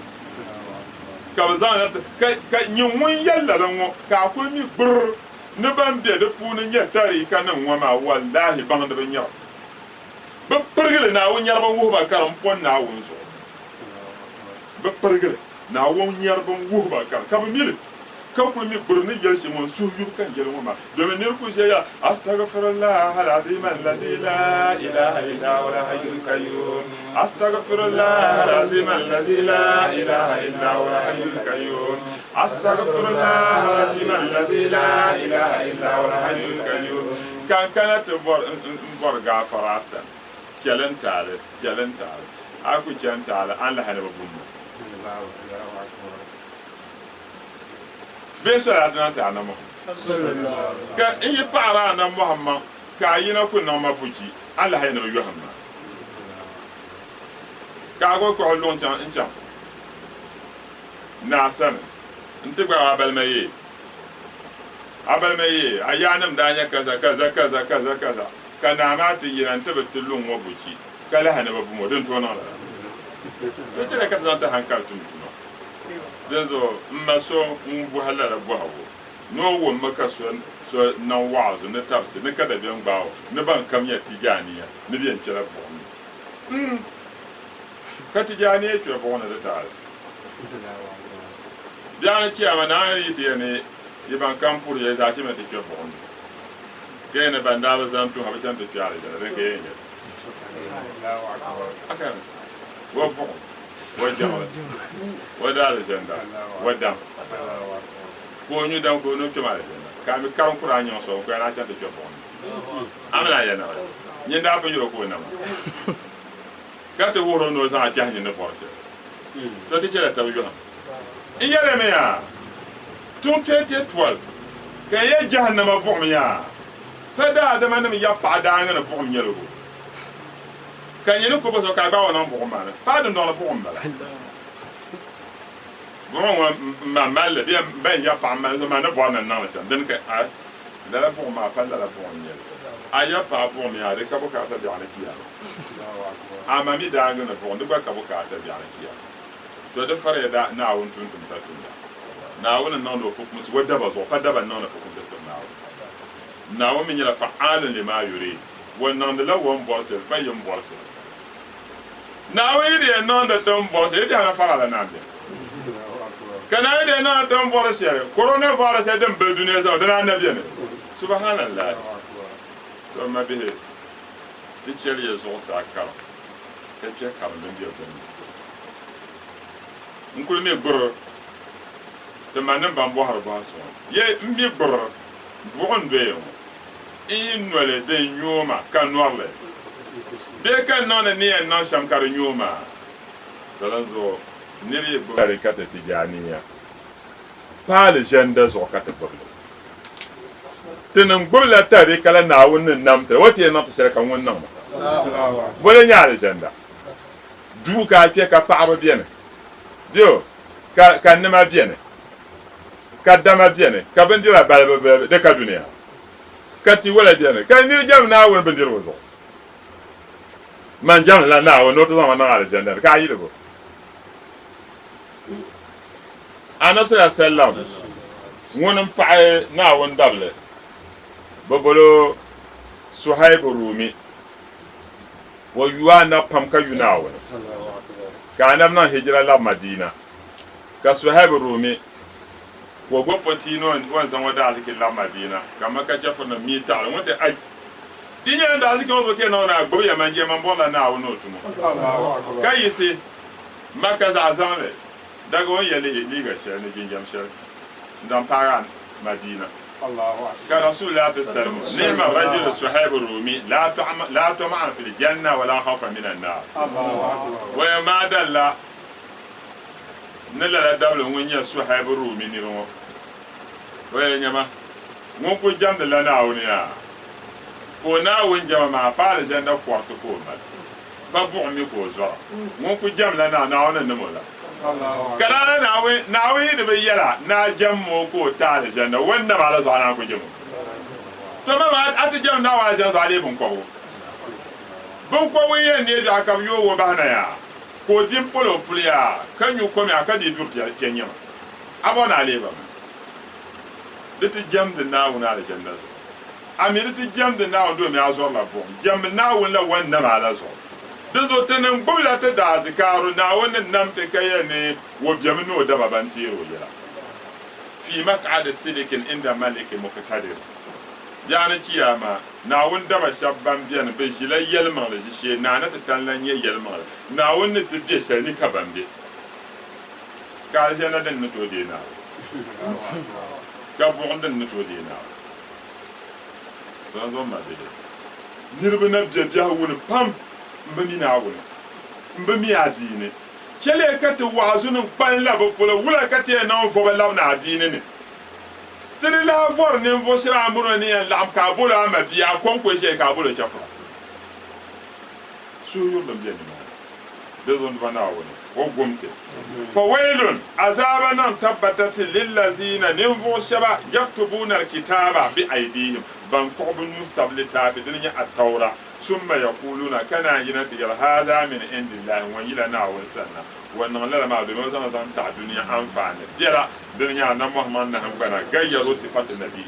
ka bazan ka nyun yalla lan ka ko mi brr ne ban be de punu nya tari kanan wa ma wallahi ban da ban nya ba pergele na won yarban wo ba karam pon na won so ba pergele na won yarban wo ba kar ka mi kan ku mi burni yel shi mon su yub kan yel mo ma domin ne ku je ya astaghfirullah alazim allazi la ilaha illa huwa al-hayyul qayyum astaghfirullah alazim allazi la ilaha illa huwa al-hayyul qayyum astaghfirullah alazim allazi la ilaha illa huwa al-hayyul qayyum kan kana to bor gafarasa kelen tare aku kelen tare an la hana babun be salatuna ta na mo ka in yi para na muhammad ka yi na kun na mabuki an la hana yohanna ka go ko lon chan in chan na san ntigba abelmeye ayanam danya kaza kana ma ti yinan ta bitulun wabuki kala hana babu mo don tona la to ce da ka zanta hankal tun tuma dan zo maso bu halala bu hawo no wo maka so na wazo na tabsi na kada biyan bawo na ban kam ya tijaniya ni biyan kira bo ka tijaniya ke bo na da ta biyan kiyama na yi ti ne yiban kampur ya zaki mata ke bo kene bandaba zantu habitan de piare da reke yenge akara wo bo wo jamal wo dal jenda wo dam ko nyu dam ko no chuma jenda ka mi karon kura nyon so ko na cha de ko amala ya na nyi da ba yoro ko na ka te woro no za ja nyi ne force to te chela ta yo in yare me ya tun tete 12 ka ye jahannama bo me ya tada da manam ya pa da ngana bo me yelo ka nyi ko bo so ka ba wona bo ma na pa dun don bo ma la bon ma mal bien ben ya pa ma so ma na bo na na sa den ka a da la bo ma pa da la bo me yelo aya pa bo me ya de ka bo ka ta ya na kiya ama mi da ngana bo de ba ka bo ka ta ya na kiya to da fare da na won tun sa tun na wona non do fokus wadda ba so padda ban non fokus ta na wo min yala fa'al lima yuri wannan da lawon borse bayin borse na wo ide non da ton borse ite ana fara la nabe kana ide non ton borse corona virus e dem be duniya za da na nabe ne subhanallah to ma bihe ti cheli ya zo sa kala ta ce kala den biya ben nkul me gboro te manen ban bo har ba so ye mi gboro bugon be in wale de nyoma kan norle be kan non ne en non sham kar nyoma talanzo niri bo kata tijaniya pale jenda zo kata bo tenam gbola tare kala na wonnin namta wati en not sere kan wonnan bole nyaale jenda du ka ke ka paaba biene dio ka nema biene ka dama biene ka bendira balbe de ka dunia kati wala biene ka ni jam na won bendira wozo man jam la na won no to zama na ala jenda ka yi lego anab sallam wonum fa na won dable bobolo Suhaib Rumi wa yuana pamka yunawa ka anab na hijra la Madina ka Suhaib Rumi wa gopati no wan zan wada aziki la Madina kama ka jafa na mita wonte ai dinya da aziki on ke na na gbo ya manje man bola na wono tumo ka yisi maka za azanle daga won yele liga shani ginjam shar zan paran Madina الله أكبر كرسول الله تسلم نعم الرجل سحيب الرومي لا طمع في الجنة ولا خوف من النار الله أكبر وما دل نلا دبل ونيا سحيب الرومي نيرو وينما ممكن جنب لنا ونيا كنا ونجما ما بال جنة قرص كوما فبومي كوزوا ممكن جنب لنا ناونا نمولا kana nawe da bai yara na jammo ko ta da janna wanda ba la zana ku jimu to ma ata jam na wa jan zale bun ko yen ne da aka yo wo bana ya ko dim polo pulia kan yu ko mi aka di durti kenya abona leba da ti jam da na wona da janna amiri ti jam da na do mi azor la bon jam na wona wanda ma la zo dazo tanan gbula ta da zikaru na wannan namta kaye ne wo biam no da baban tiro yira fi maq'ad sidikin inda malik muqtadir yaani kiyama naawun daba shab ban biɛni bɛ ʒila yɛlimaŋli ʒishee naana ti tan la nyɛ yɛlimaŋli naawun ni ti be shɛli ni ka ban be ka aljanna din ni tooi deei naawun ka buɣum din ni tooi deei naawun zɔn ma dede niriba na be biɛhu wuni pam n bi mi naawuni n bi mi adiini chɛliya ka ti wa'azunim kpan la bɛ polo wula ka ti yɛn naŋ vɔbi labina adiini ni tiri la vor ninvuɣu shɛba amuna ni yɛn laɣim ka a bolo ama bia a kɔnko ʒɛya ka a bolo chɛfura suhuyuri din bɛ nimaani di zɔn diba naawuni o gumti fa wailun azaba nan tabbatati lillazina ninvuɣu shɛba yaktubuna alkitaba bi aidihim ban kɔɣi bɛ nuu sabi littaafi dini nyɛ at-taura summa yaquluna kana yina ti yɛli hada min indillahi ŋun yila naawuni sanna wannan lala ma domin zan ta duniya amfani biyara duniya na muhammad na hangbana gayyaro sifatu nabi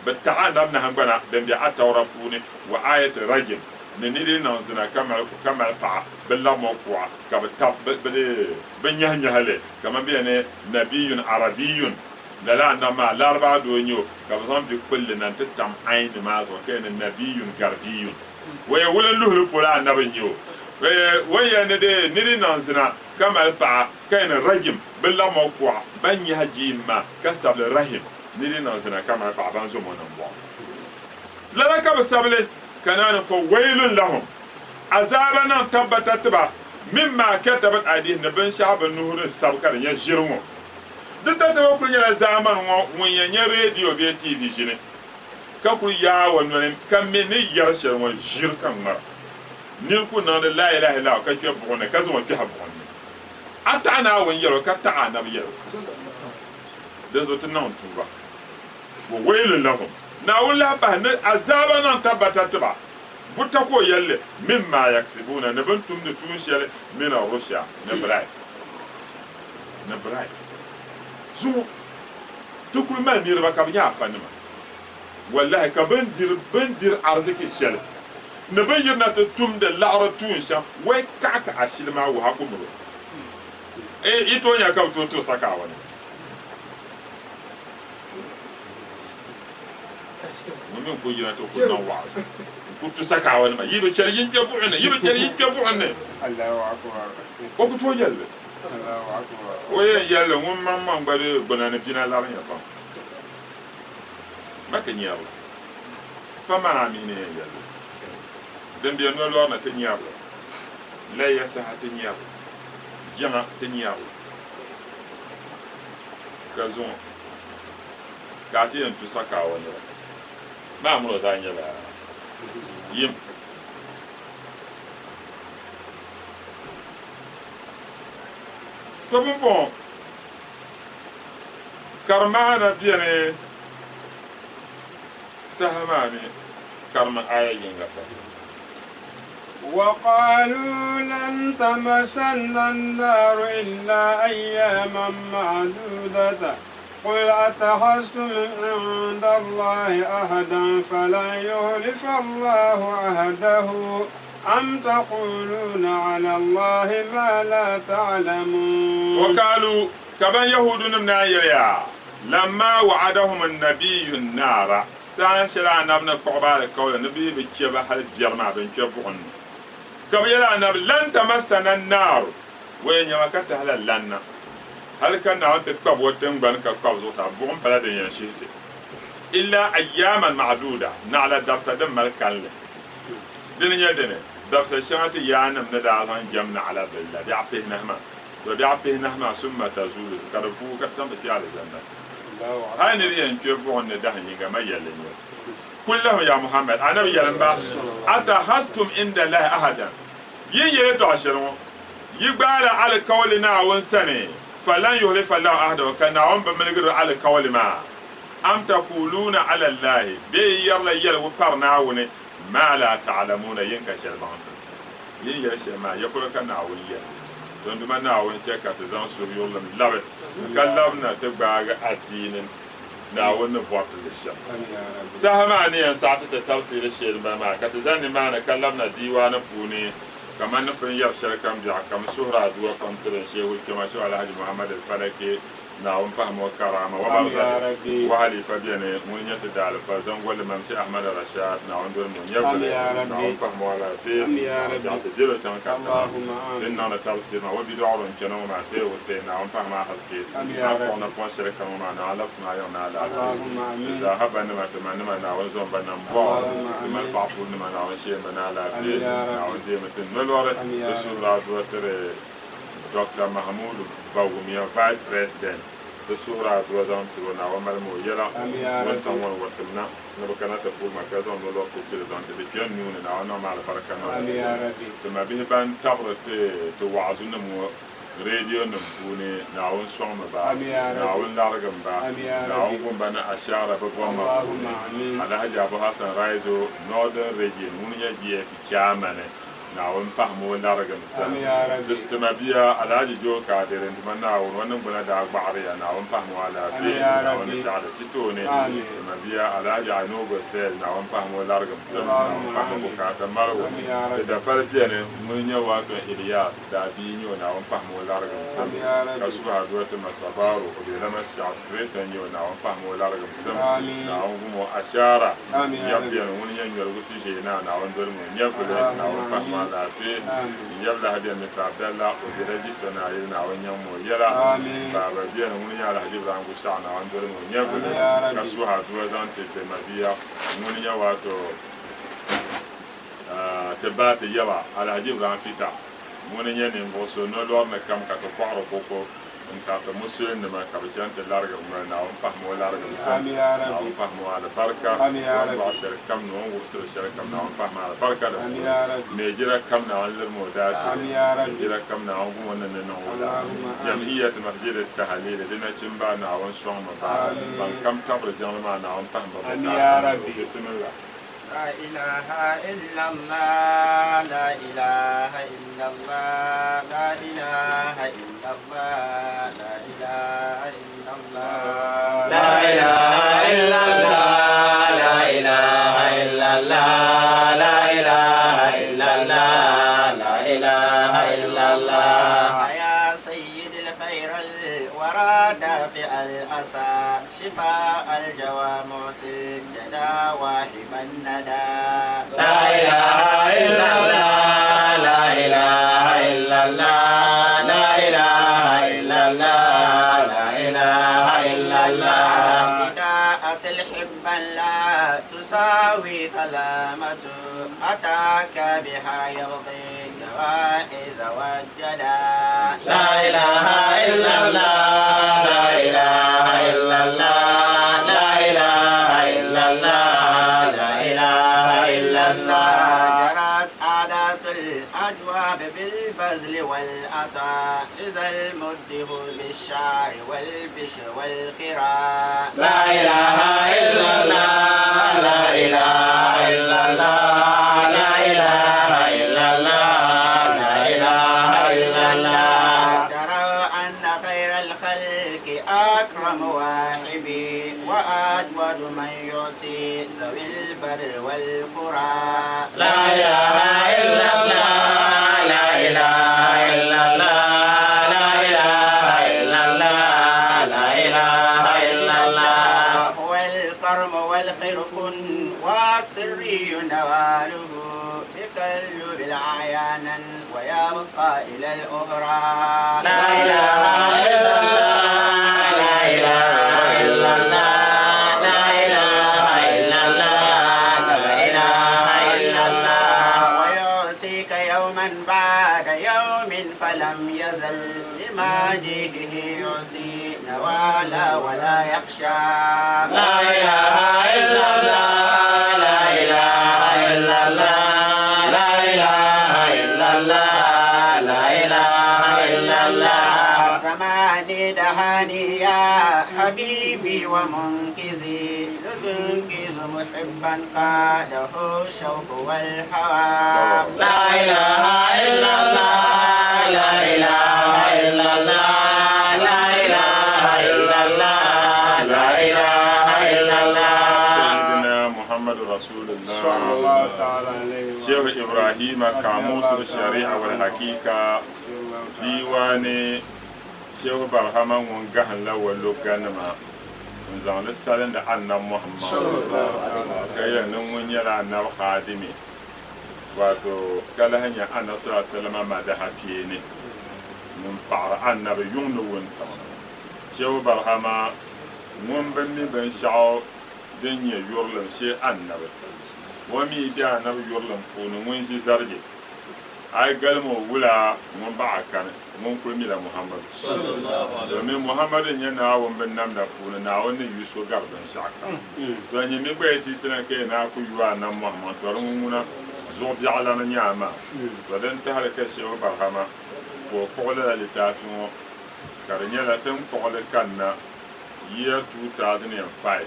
batta annab na hangbana dan biya atawra puni wa ayat rajim ne ni nan zina kamal pa billa mo kwa ka tab ben nya hale kama biya ne nabiyun arabiyyun lala na ma larba do nyo ka zan bi kullu nan tattam ayin ma so kai ne nabiyun garbiyun waya wulan luhul pula annabin yo waya ne de ni nan zina kamal paɣa ka yɛn ragim bɛ lamɔ kuɣa ban nyahi jiimma ka sabili rahim ni di niŋ zina kamal paɣa ban zo mo niŋ bɔɣu lala ka bɛ sabili ka naani fɔ wailun lahum azaaba niŋ tabbata tiba mimma katabat aydihim ni binshɛɣu bɛ nuhuri sabi ka di nyɛ ʒiri ŋɔ di tataba kuli nyɛla zamani ŋɔ ŋun yɛn nyɛ reediyo bee tv ʒini ka kuli yaawa noli ka me ni yɛri shɛli ŋɔ ʒiri ka ŋmara niri ku niŋdi la ilaha illa ka kpɛ buɣum ni ka zaŋ o kpɛha buɣum ni a taɣa naawuni yɛlo ka taɣa anabi yɛlo din zo ti niŋ tuuba wa wailun lahum naawuni lahi bahi ni azaaba niŋ tabbata tiba buta ko yɛlli mimma yaksibuna ni bin tumdi tuun shɛli mina rusha ni birai zuɣu ti kuli mali niriba ka bɛ nyɛ afa nima wallahi ka bin diri arziki shɛli ni bin yirina ti tumdi laɣiri tuun shɛm wai kaɣa ka a shili maa waha ku miro ito nya ka to saka wani mun ko yina to ko nan wa ku to saka wani ma yido cer yin ke bu ne Allahu akbar ko ku to yalle Allahu akbar o ye yalle mun mamman gbare bonane bina la nya fa maka nyawo pa ma mi ne yalle den bi no lo na te nyawo la ya sa te nyawo jama te nyawo ka zon ka te en tu saka wani ba mu za nya ba yim ko bon karmana biene sahamani karma aya yinga pa وقالوا لن تمسنا النار إلا أياما معدودة قل أتخذتم عند الله أهدا فلن يخلف الله عهده أم تقولون على الله ما لا تعلمون وقالوا كما يهود نمنا لما وعدهم النبي النار سانشلا نبنا قبال القول النبي بكيبا هل بيرما بنكيبون كما يلا نبي لن تمسنا النار وين يمكت هل لنا هل كان أنت كتب وتنبن كتب زوجها بوم بلاد ينشيت إلا أياما معدودة نعلى دبس دم الكل دنيا دنيا دبس شانت يانم ندعان جمنا على بالله بيعطيه نهما وبيعطيه نهما ثم تزول كرفو كتم تيال الجنة هاي نريد كيبون ندهني كما يلين كلهم يا محمد أنا بيلين با أتخذتم عند الله أحدا ينيرتو عشرون يقبل على قولنا ونسني فلن يخلف الله عهده وكان عم بمنقر على قول ما أم تقولون على الله بيرلا يل وقرنا ما لا تعلمون ينكش البانس ينكش ما يقول كان عوليا don ma na won che ka te zan so yo lam lawe kallam na te ba ga atinin na won bot le sha sahama ne yan sa ta tafsir shi ba ma ka te zan ni ma na kallam na diwa na puni kaman na pun yar shar kam ja kam suhra duwa kontrol shehu kama shi alhaji muhammad al falaki ناون فهم وكرامة آمين يا وبرزة ربي. وهلي فبيني من يتدال فزن ولا ممشي أحمد رشاد ناون دول من آمين يفل يا ربي. ناون فهم ولا في آمين يا ربي. جات جلو تنكر اللهم آمين. لنا نترسي ما وبيدعون كانوا مع سير وسين ناون فهم حسكي آمين يا ربي. نقول نقول شركة ما نعلم سمع يوم نعلم اللهم آمين. إذا هب أنما تمنى ما ناون زوم بنا مبار اللهم آمين. لما البعضون ما ناون شيء ما نعلم في آمين يا ربي. ناون ديمة نلور آمين يا ربي. بسورة دوتر دكتور محمود باوميا فايس بريسيدنت بسورة دوزان ترونا ومال مو يلا آمين يا ربي. وانتم وقتنا نبكنا تقول مركز ونلور سكيل زانت بكيان نون نعونا مع البركة آمين يا ربي. تما به بان تبرت توعزنا مو راديو نبوني نعون صوم با آمين يا ربي. نعون لارغم با آمين يا ربي. نعون بنا أشارة بقوم اللهم آمين. على حاجة أبو حسن رايزو نودن ريجين من يجي في كامنة نعون فهمو لارغم سام آمين يا ربي. دستما بيا على حاجة جو كادر انتما نعون ونم بنا داق بعريا نعون فهمو على في آمين يا نعون ربي. جعل تتوني آمين. تما بيا على حاجة عنوغو سيل نعون فهمو لارغم سام اللهم نعون فهمو آمين. بكاتا مرو آمين يا ربي. da farbiane mun yi wato Ilyas da binyo na wan fahmo largam sam Amin ya Rabbi. kasu ha duwata masabaro ko da lama sha straight an yo na wan fahmo largam sam Amin. na wan gumo ashara Amin ya Rabbi. yabbiyan mun yan yar guti she na wan dol mun yabla na wan fahma lafi Amin. yabla hadiya Mr. Abdallah ko da register na yi na wan yan mo yara Amin. ba ba biyan mun ya alhaji Ibrahim Gusha na wan dol mun yabla Amin ya Rabbi. kasu ha duwa zan te mabiya mun ya wato tebate yaba alhaji Ibrahim fita mun nya ne ngoso no lor na kam ka to kwaro koko nta to musulin ne ma ka bi chante larga mo na on pa mo larga bi sam Amin ya Rabbi. on pa mo ala barka Amin ya Rabbi. wa shar kam no on wusul shar kam na on pa mo ala barka da Amin ya Rabbi. me jira kam na on lir mo dashi Amin ya Rabbi. me jira kam na on gumo nan nan wala Allahumma amin. jam'iyyat masjid at-tahlil dina chimba na on shon ma ba Amin. ban kam tabar jama na on pa mo Amin ya Rabbi. bismillah لا إله إلا الله لا إله إلا الله لا إله إلا الله لا إله إلا الله لا إله إلا الله لا إله إلا الله لا إله إلا الله لا إله إلا الله يا سيد الخير الورى دافع الأسى شفاء الجوامع الجدى واهب الندى لا إله إلا الله لا إله إلا الله لا إله إلا الله لا إله إلا الله بداءة الحب لا تساوي كلامته أتاك بها يرضي جوائز والجدى لا إله إلا الله لا إله إلا الله لا إله إلا الله لا إله إلا الله جرت عادات الأجواب بالبذل والعطاء إذا المده بالشعر والبشر والقراء لا إله إلا الله لا إله إلا الله لا إله إلا الله لا إله إلا الله ترى أن خير الخلق أكرم واحبي وأجود من يعطي ذوي البر والقرى لا إله إلا الله لا إله إلا الله لا إله إلا الله لا إله إلا الله هو الكرم والخرق والسري نواله بقلب العيانا ويبقى إلى الأخرى لا إله إلا الله لا إله إلا الله لا إله إلا الله لا إله إلا الله ويعطيك يوما بعد يوم فلم يزل لماجده يعطي نوالا ولا يخشى لا إله إلا الله لا إله إلا الله لا إله إلا الله لا إله إلا الله زماني دهاني يا حبيبي ومنقذي لتنقذ محبا قاده الشوق والهوى لا إله إلا الله لا إله إلا الله لا إله إلا الله لا إله إلا الله سيدنا محمد رسول الله صلى الله تعالى عليه وسلم. شيخ إبراهيم كاموس الشريعة والحقيقة ديواني shehu barhama ŋun gahin la waloga nima n zaŋli salindi annabi muhammad ka yɛli ni ŋun nyɛla annabi khadimi wato ka lahi nyɛ annabi sallallahu alaihi wasallam madaha kpeeni ŋun paɣari annabi yuŋni wuntaŋ shehu barhama ŋun bi mi binshɛɣu din nyɛ yurilim shee annabi ŋun mi be annabi yurilim puuni ŋun ʒi zarigi a yi galimi o wula ŋun baɣa kani ŋun kuli mila muhammadu domin muhammadu nyɛ naawuni bin namda puuni naawuni ni yi so gari binshɛɣu kam to nyɛ mi gba yɛti sina ka yɛ naa ku yu annabi muhammad tori ŋun ŋuna zuɣu biɛɣu ni nyɛma to din tahali ka shehu barhama ka o kpuɣili la litaafi ŋɔ ka di nyɛla tin kpuɣili kanna year 2005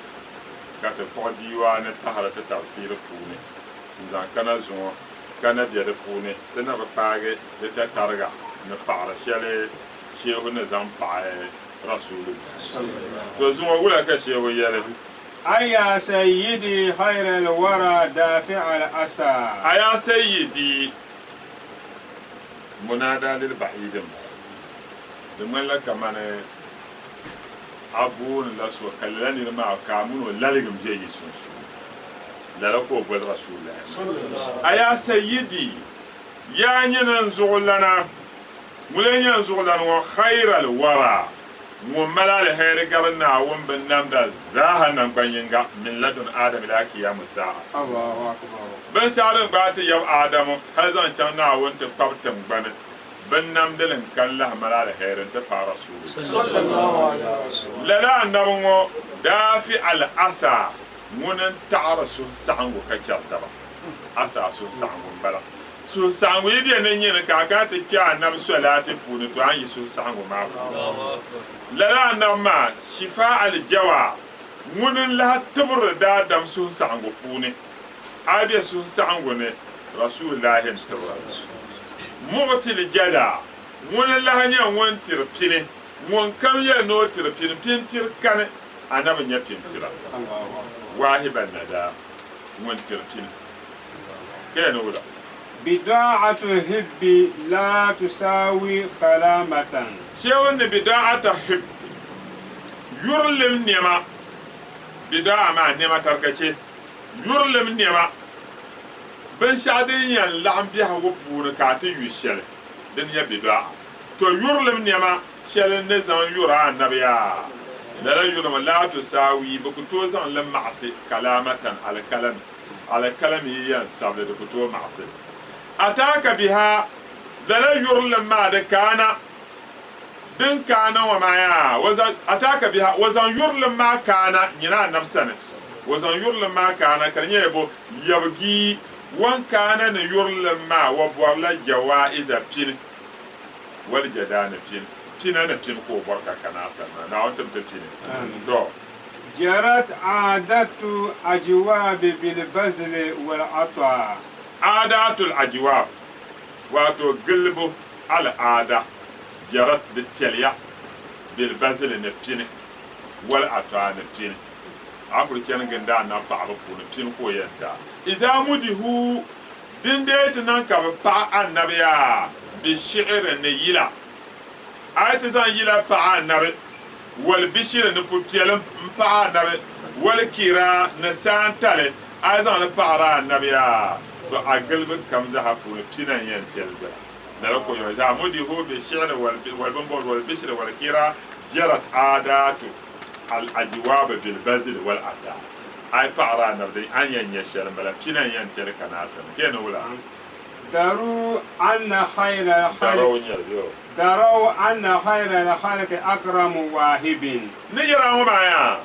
ka ti kpuɣi diiwaani tahali ti tafsiri puuni n zaŋ kana zuŋɔ kana be di puuni ti na bi paagi di tatariga ni paɣari shɛli shehu ni zaŋ paɣi rasulu to zuŋɔ wula ka shehu yɛli أيا سيدي خير الورى دافع الأسى أيا سيدي منادى للبعيد لمن لك من أبون لسوى كلاني ما كامون لالكم جاي سنسو لالكو بالرسول أيا سيدي يا ننزغ لنا ملين ينزغ لنا وخير الورى وملال هير قرنا ومبنام دا زاهنا بينغا من لدن آدم إلى قيام الساعة الله أكبر بن سالم باتي يوم آدم هذا كان وانت قبتم بن بنام دلن كان له ملال هير انت رسول صلى الله عليه وسلم لا نبغى دافع الأسى من تعرسو سعنو كجر دبا أسى سو سعنو بلا so sangu yi dia nan yin ka ka ta kya nam salati funi to an yi so sangu ma la na ma shifa al jawa munun la tabur da dam so sangu funi abi so sangu ne rasulullahi sallallahu mu'til jada munun la hanya won tirpini mon kam ya no tirpini pintir kan annabi nya pintira wahiban nada won tirpini kene wala بداعة الحب لا تساوي كلامة شيء بداعة الحب يرلم نيما بداعة ما نيما تركتي يرلم نيما بن شادين يلعن بها وبون كاتي يشل دنيا بداعة تو يرلم نيما شل نزان يرى النبيا لا يرلم لا تساوي بكتوزان لمعصي كلامة على كلام ينسب لكتو معصي أتاك بها لا يرلم ما كان دن كان وما يا وزن أتاك بها وزن يرلم ما كان ينا نفسنا وزن يرلم ما كان كان يبو يبغي وان كان يرلم ما وبولا جوائز بين والجدان بين أنا بين كو بركة كناسنا نعتم بين جرت عادة أجواب بالبذل والعطاء عادات الأجواب واتو قلبو على عادة جرت بالتلية بالبذل نبتيني والعطاء نبتيني أقول كان قندانا بعضكم نبتيني كوينتا إذا مده دين ديت نانكا بطاع النبيا بالشعر نيلا آية زان يلا بطاع النبي والبشير نفوتيلم بطاع النبي والكيرا نسان تالي آية زان بطاع النبيا to a galbin kam za ha fu pinan yan telga da rako yo za mudi ho be shi'r wal bambor wal bishr wal kira jarat adatu al ajwab bil bazl wal ada ay para na de an yan yashal bala pinan yan telka nasan kenan wala daru anna khayra daru anna khayra la khalq akram wahibin ni yara mu baya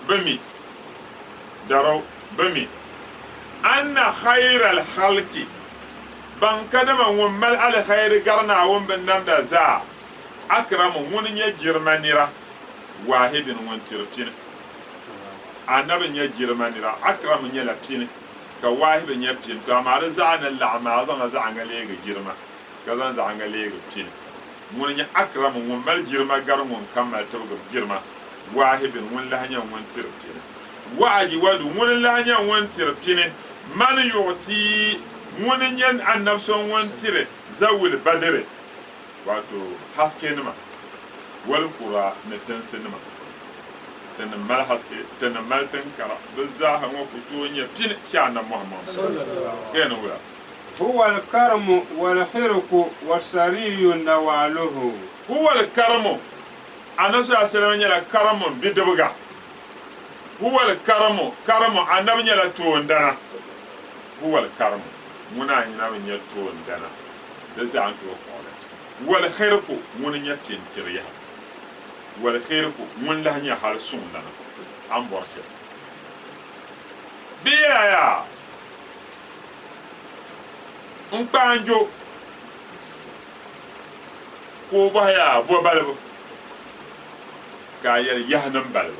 bami daru bami أن خير الخلق بانكدما ومال على خير قرنا ومبنام دا زا أكرم من يجرمانيرا واحد وانتربين أنا بن يجرمانيرا أكرم من يلبين كواحد يبين كما رزعنا اللعمة زعنا ليك جرما كذا زعنا ليك بين من أكرم ومال جرما قرن وكمل تبغى جرما واحد ولا هنيا وانتربين وعجواد ولا هنيا وانتربين من يعطي من ين النفس وانتره زول بدر واتو حسكينما wal qura ne tansinima tan mal haske tan mal tankara bizaha ngo kutonya pin sha na muhammad kene wala هو الكرم والحرق والسري نواله هو الكرم أنا سأسلم على كرم بدبغا هو الكرم كرم أنا من على توندنا هو الكرم منا هنا من يتوندنا ده أنت والخيرك من يتنتريها والخيرك من له يحال سوندنا أم برسل بيا nkpanjo ko ba ya bo balbo ka yar yahnan balbo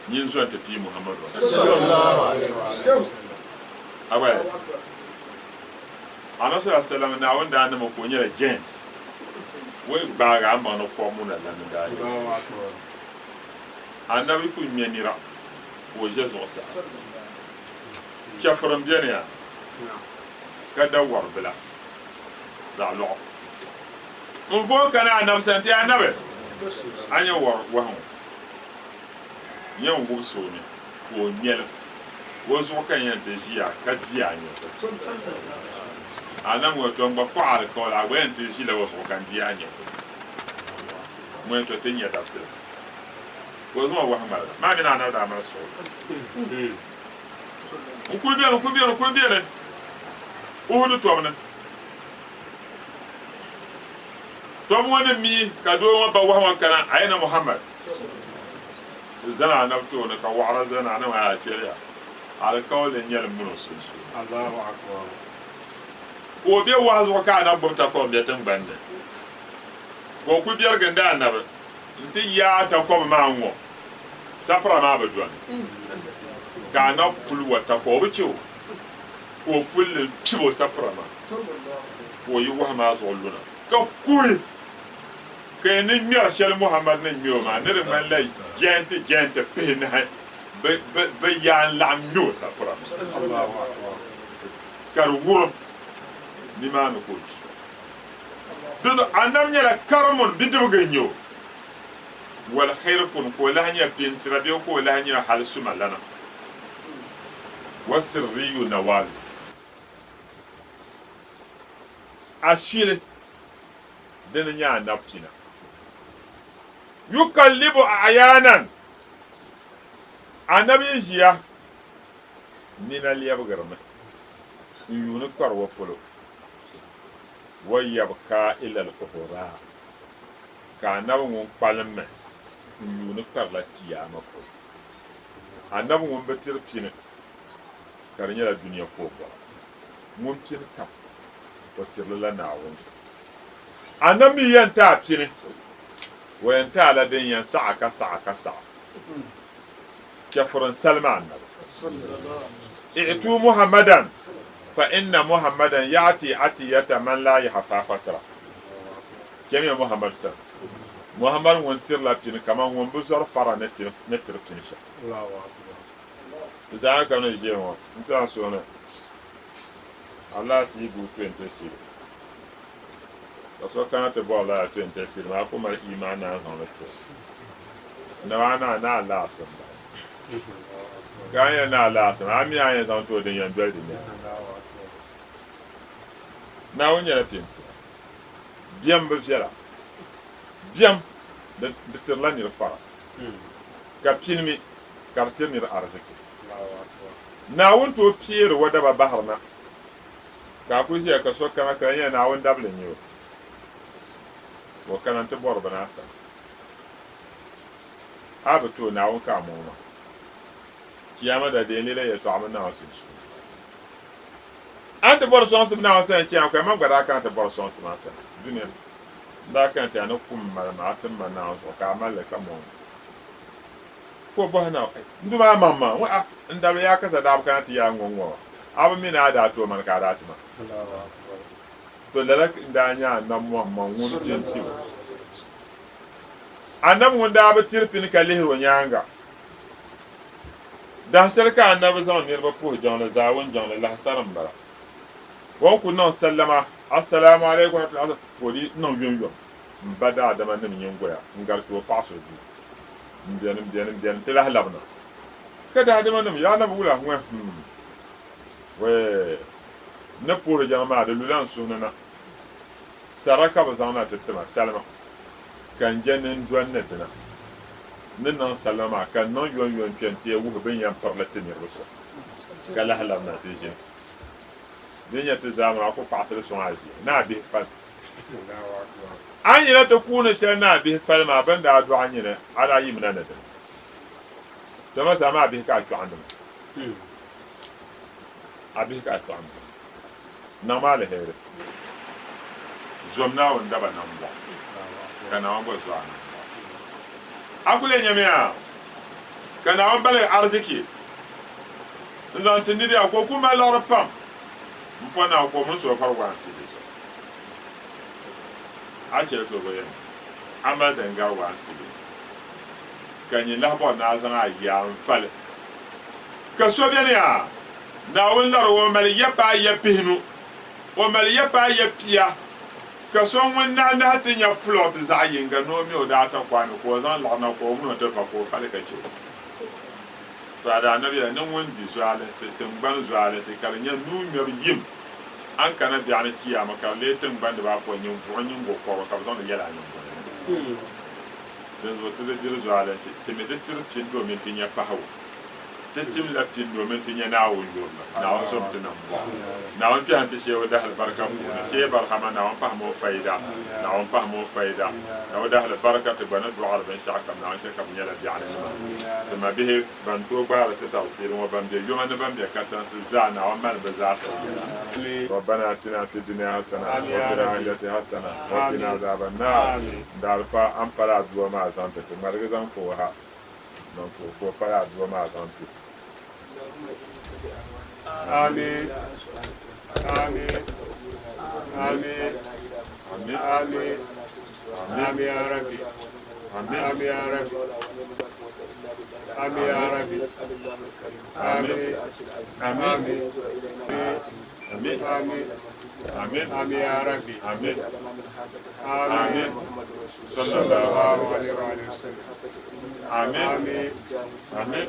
yin zuwa tafi muhammadu sallallahu alaihi wasallam abai anasu sallallahu na wanda an ma ko nyara gent wai ba ga ma no ko mun nan da yi annabi ku nyenira ko jesu sa chafram jenia kada warbila za lo mun fo kana anabsanti anabe anya war wahu yan go so ni ko nyel wo so kan yan te shi ya ka di anya anam wo to ngba kwal ko la wen te shi la wo so kan di anya mo to te nya da se wo so wa hamala ma mi na na da ma so ku bi uhudu tomna tom wona mi ka do wa ba wa kana ayna muhammad zana na to na ka wa'ala zana na wa chiriya al kawle nyal muno sunsu Allahu akbar ko be wa zo ka na bumta ko be tan bande ko ku biyar ganda annabi nti ya ta ko ma ngo sapra ma ba duan ka na pulwa ta ko bicho ko fulle cibo saprama ko yi wa ma so luna ka kuyi ke ni mi ashal muhammad ne mi o ma ne man lay gente pe na be ya la no saprama Allahu akbar kar wuro ni ma no ko do anam nyala karamun bidu ganyo wal khair kun ko la hanya pintira be ko la hanya hal suma lana wasirriyu nawal ashile dena nya napina yukallibu ayanan anabi jiya nina liyabgarma yunu karwa polo wayabka ila al-ukhra kana ngun palme yunu karla kiyama ko anabi ngun betir pine karnya la dunya ko ko mun pin kam watirla nawon anami yanta pine wayanta la den yan sa'aka kafran salman i'tu muhammadan fa inna muhammadan ya'ti atiyata man la yahfa fatra kemi muhammad sa muhammad wontir la pine kama won buzor fara netir pine sha Allahu akbar za ka no jemo nta so na Allah si gu 26 so kana te bo la 26 ma ko mar imana on le ko na wana na Allah sa gaya na Allah sa ami ayen san to den yan dweldi ne na wonya la pinti biam be fiera biam de tirla ni fara ka pinmi ka tirni arziki na won to piero wada ba baharna ka ku siya ka so kana kan yana na won dable ni wo kana te bor bana sa abato na won ka mo ma kiyama da de ni le ya to amana wasu ante bor so sim na wasa kiyan ko ma gwada kan te bor so sim asa dunia da kan te anu kum ma na atum ma na so ka malaka mo ko ba na nduma mama wa ndaba ya kasa da kan ti ya ngongo abu mina da to man ka da tuma to lalak ndanya na mo mangun tinti anam wanda abu tirpin kalih wanyanga da sarka annabi zan ne ba fu jona zawon jona la saram bara won ku non sallama assalamu alaikum wa rahmatullahi ko di non yon n ba daadama nim nyingoya n gari ti o paɣa so du n biɛni ti lahi labina ka daadama nim yaa na bi wula ŋɔ wɛ ni puhiri jɛŋ maa di lula n suhuni na sara ka bi zaŋ na ti tima salima ka n jɛ nin dɔn ni dina ni niŋ salima maa ka niŋ yon kpɛn ti ya wuhi bin yɛn pirili ti niriba shɛm ka lahi labina ti ʒini din yɛ ti zaa maa ku paɣasiri sɔŋ a ʒiya na a bihi fali an yina ti kuuni shɛli na a bihi fali maa bin daa dɔɣa nyini a daa yimina ni dini dama zaa maa a bihi ka a chɔɣindi mi a bihi ka a chɔɣindi naŋ maa lihiri zom naawuni daba nam bɔɣu ka naawuni gba zɔɣa nam bɔɣu a ku le nyɛmiya ka naawuni bali arziki n zaŋ ti nidi a ko ku mali liɣiri pam n pɔ naa ko mun so fari waansi di zuɣu a chɛli to bɛ a mali din gari waansi di ka nyɛ lahibɔri naa zaŋ a yaa n fali ka so beni ya naawuni lari o mali ya paa ya pihinu o mali ya paa ya pia ka so ŋun nahi ti nyɛ pulɔt zaɣ yinga ni o mi o daa ta kwani ka o zaŋ laɣina ka o mini o ti fa ka o fali ka chɛ to a daa nabi ya ni ŋun di zuɣalisi tingbani zuɣalisi ka di nyɛ nuu ŋmɛbi yim an kana biɛɣu ni chiyaama ka lee tingbani di baa pɔ buɣu nyingo kɔrɔ ka bi zaŋ di yɛla a nyingoli din zuɣu ti di diri zuɣalisi ti mi di tiri pini domin ti nyɛ pahawu ti tim la pini domin ti nyɛ naawuni yurina naawuni som ti niŋ naawuni kpɛhim ti sheewu dahali barika puuni shee barhama naawuni pahimi o faida naawuni pahimi o faida naawuni dahali barika ti gba ni dɔɣiri binshɛɣu kam naawuni chɛ ka bi nyɛla biɛɣu ni nima ti ma bihi ban tooi gbaari ti tafsiri ŋɔ ban be yoma ni ban be katansi zaa naawuni mali bi zaa sa ربنا اتنا في الدنيا حسنه وفي الاخره حسنه وقنا عذاب النار دارفا ام پلا دعا ما زانت تو مرګ ځان کوه نو کو پلا دعا ما زانت آمين آمين آمين آمين آمين آمين يا ربي آمين يا ربي آمين يا ربي آمين آمين آمين آمين آمين آمين يا ربي آمين آمين صلى الله عليه وسلم آمين آمين آمين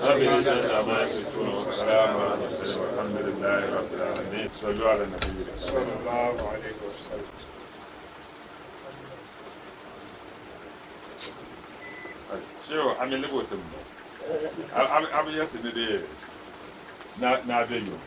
ربي أنزل ما يصفون والسلام على المرسلين والحمد لله رب العالمين صلوا على النبي صلى الله عليه وسلم شو عمل لك وتم عم يتندي نا بيو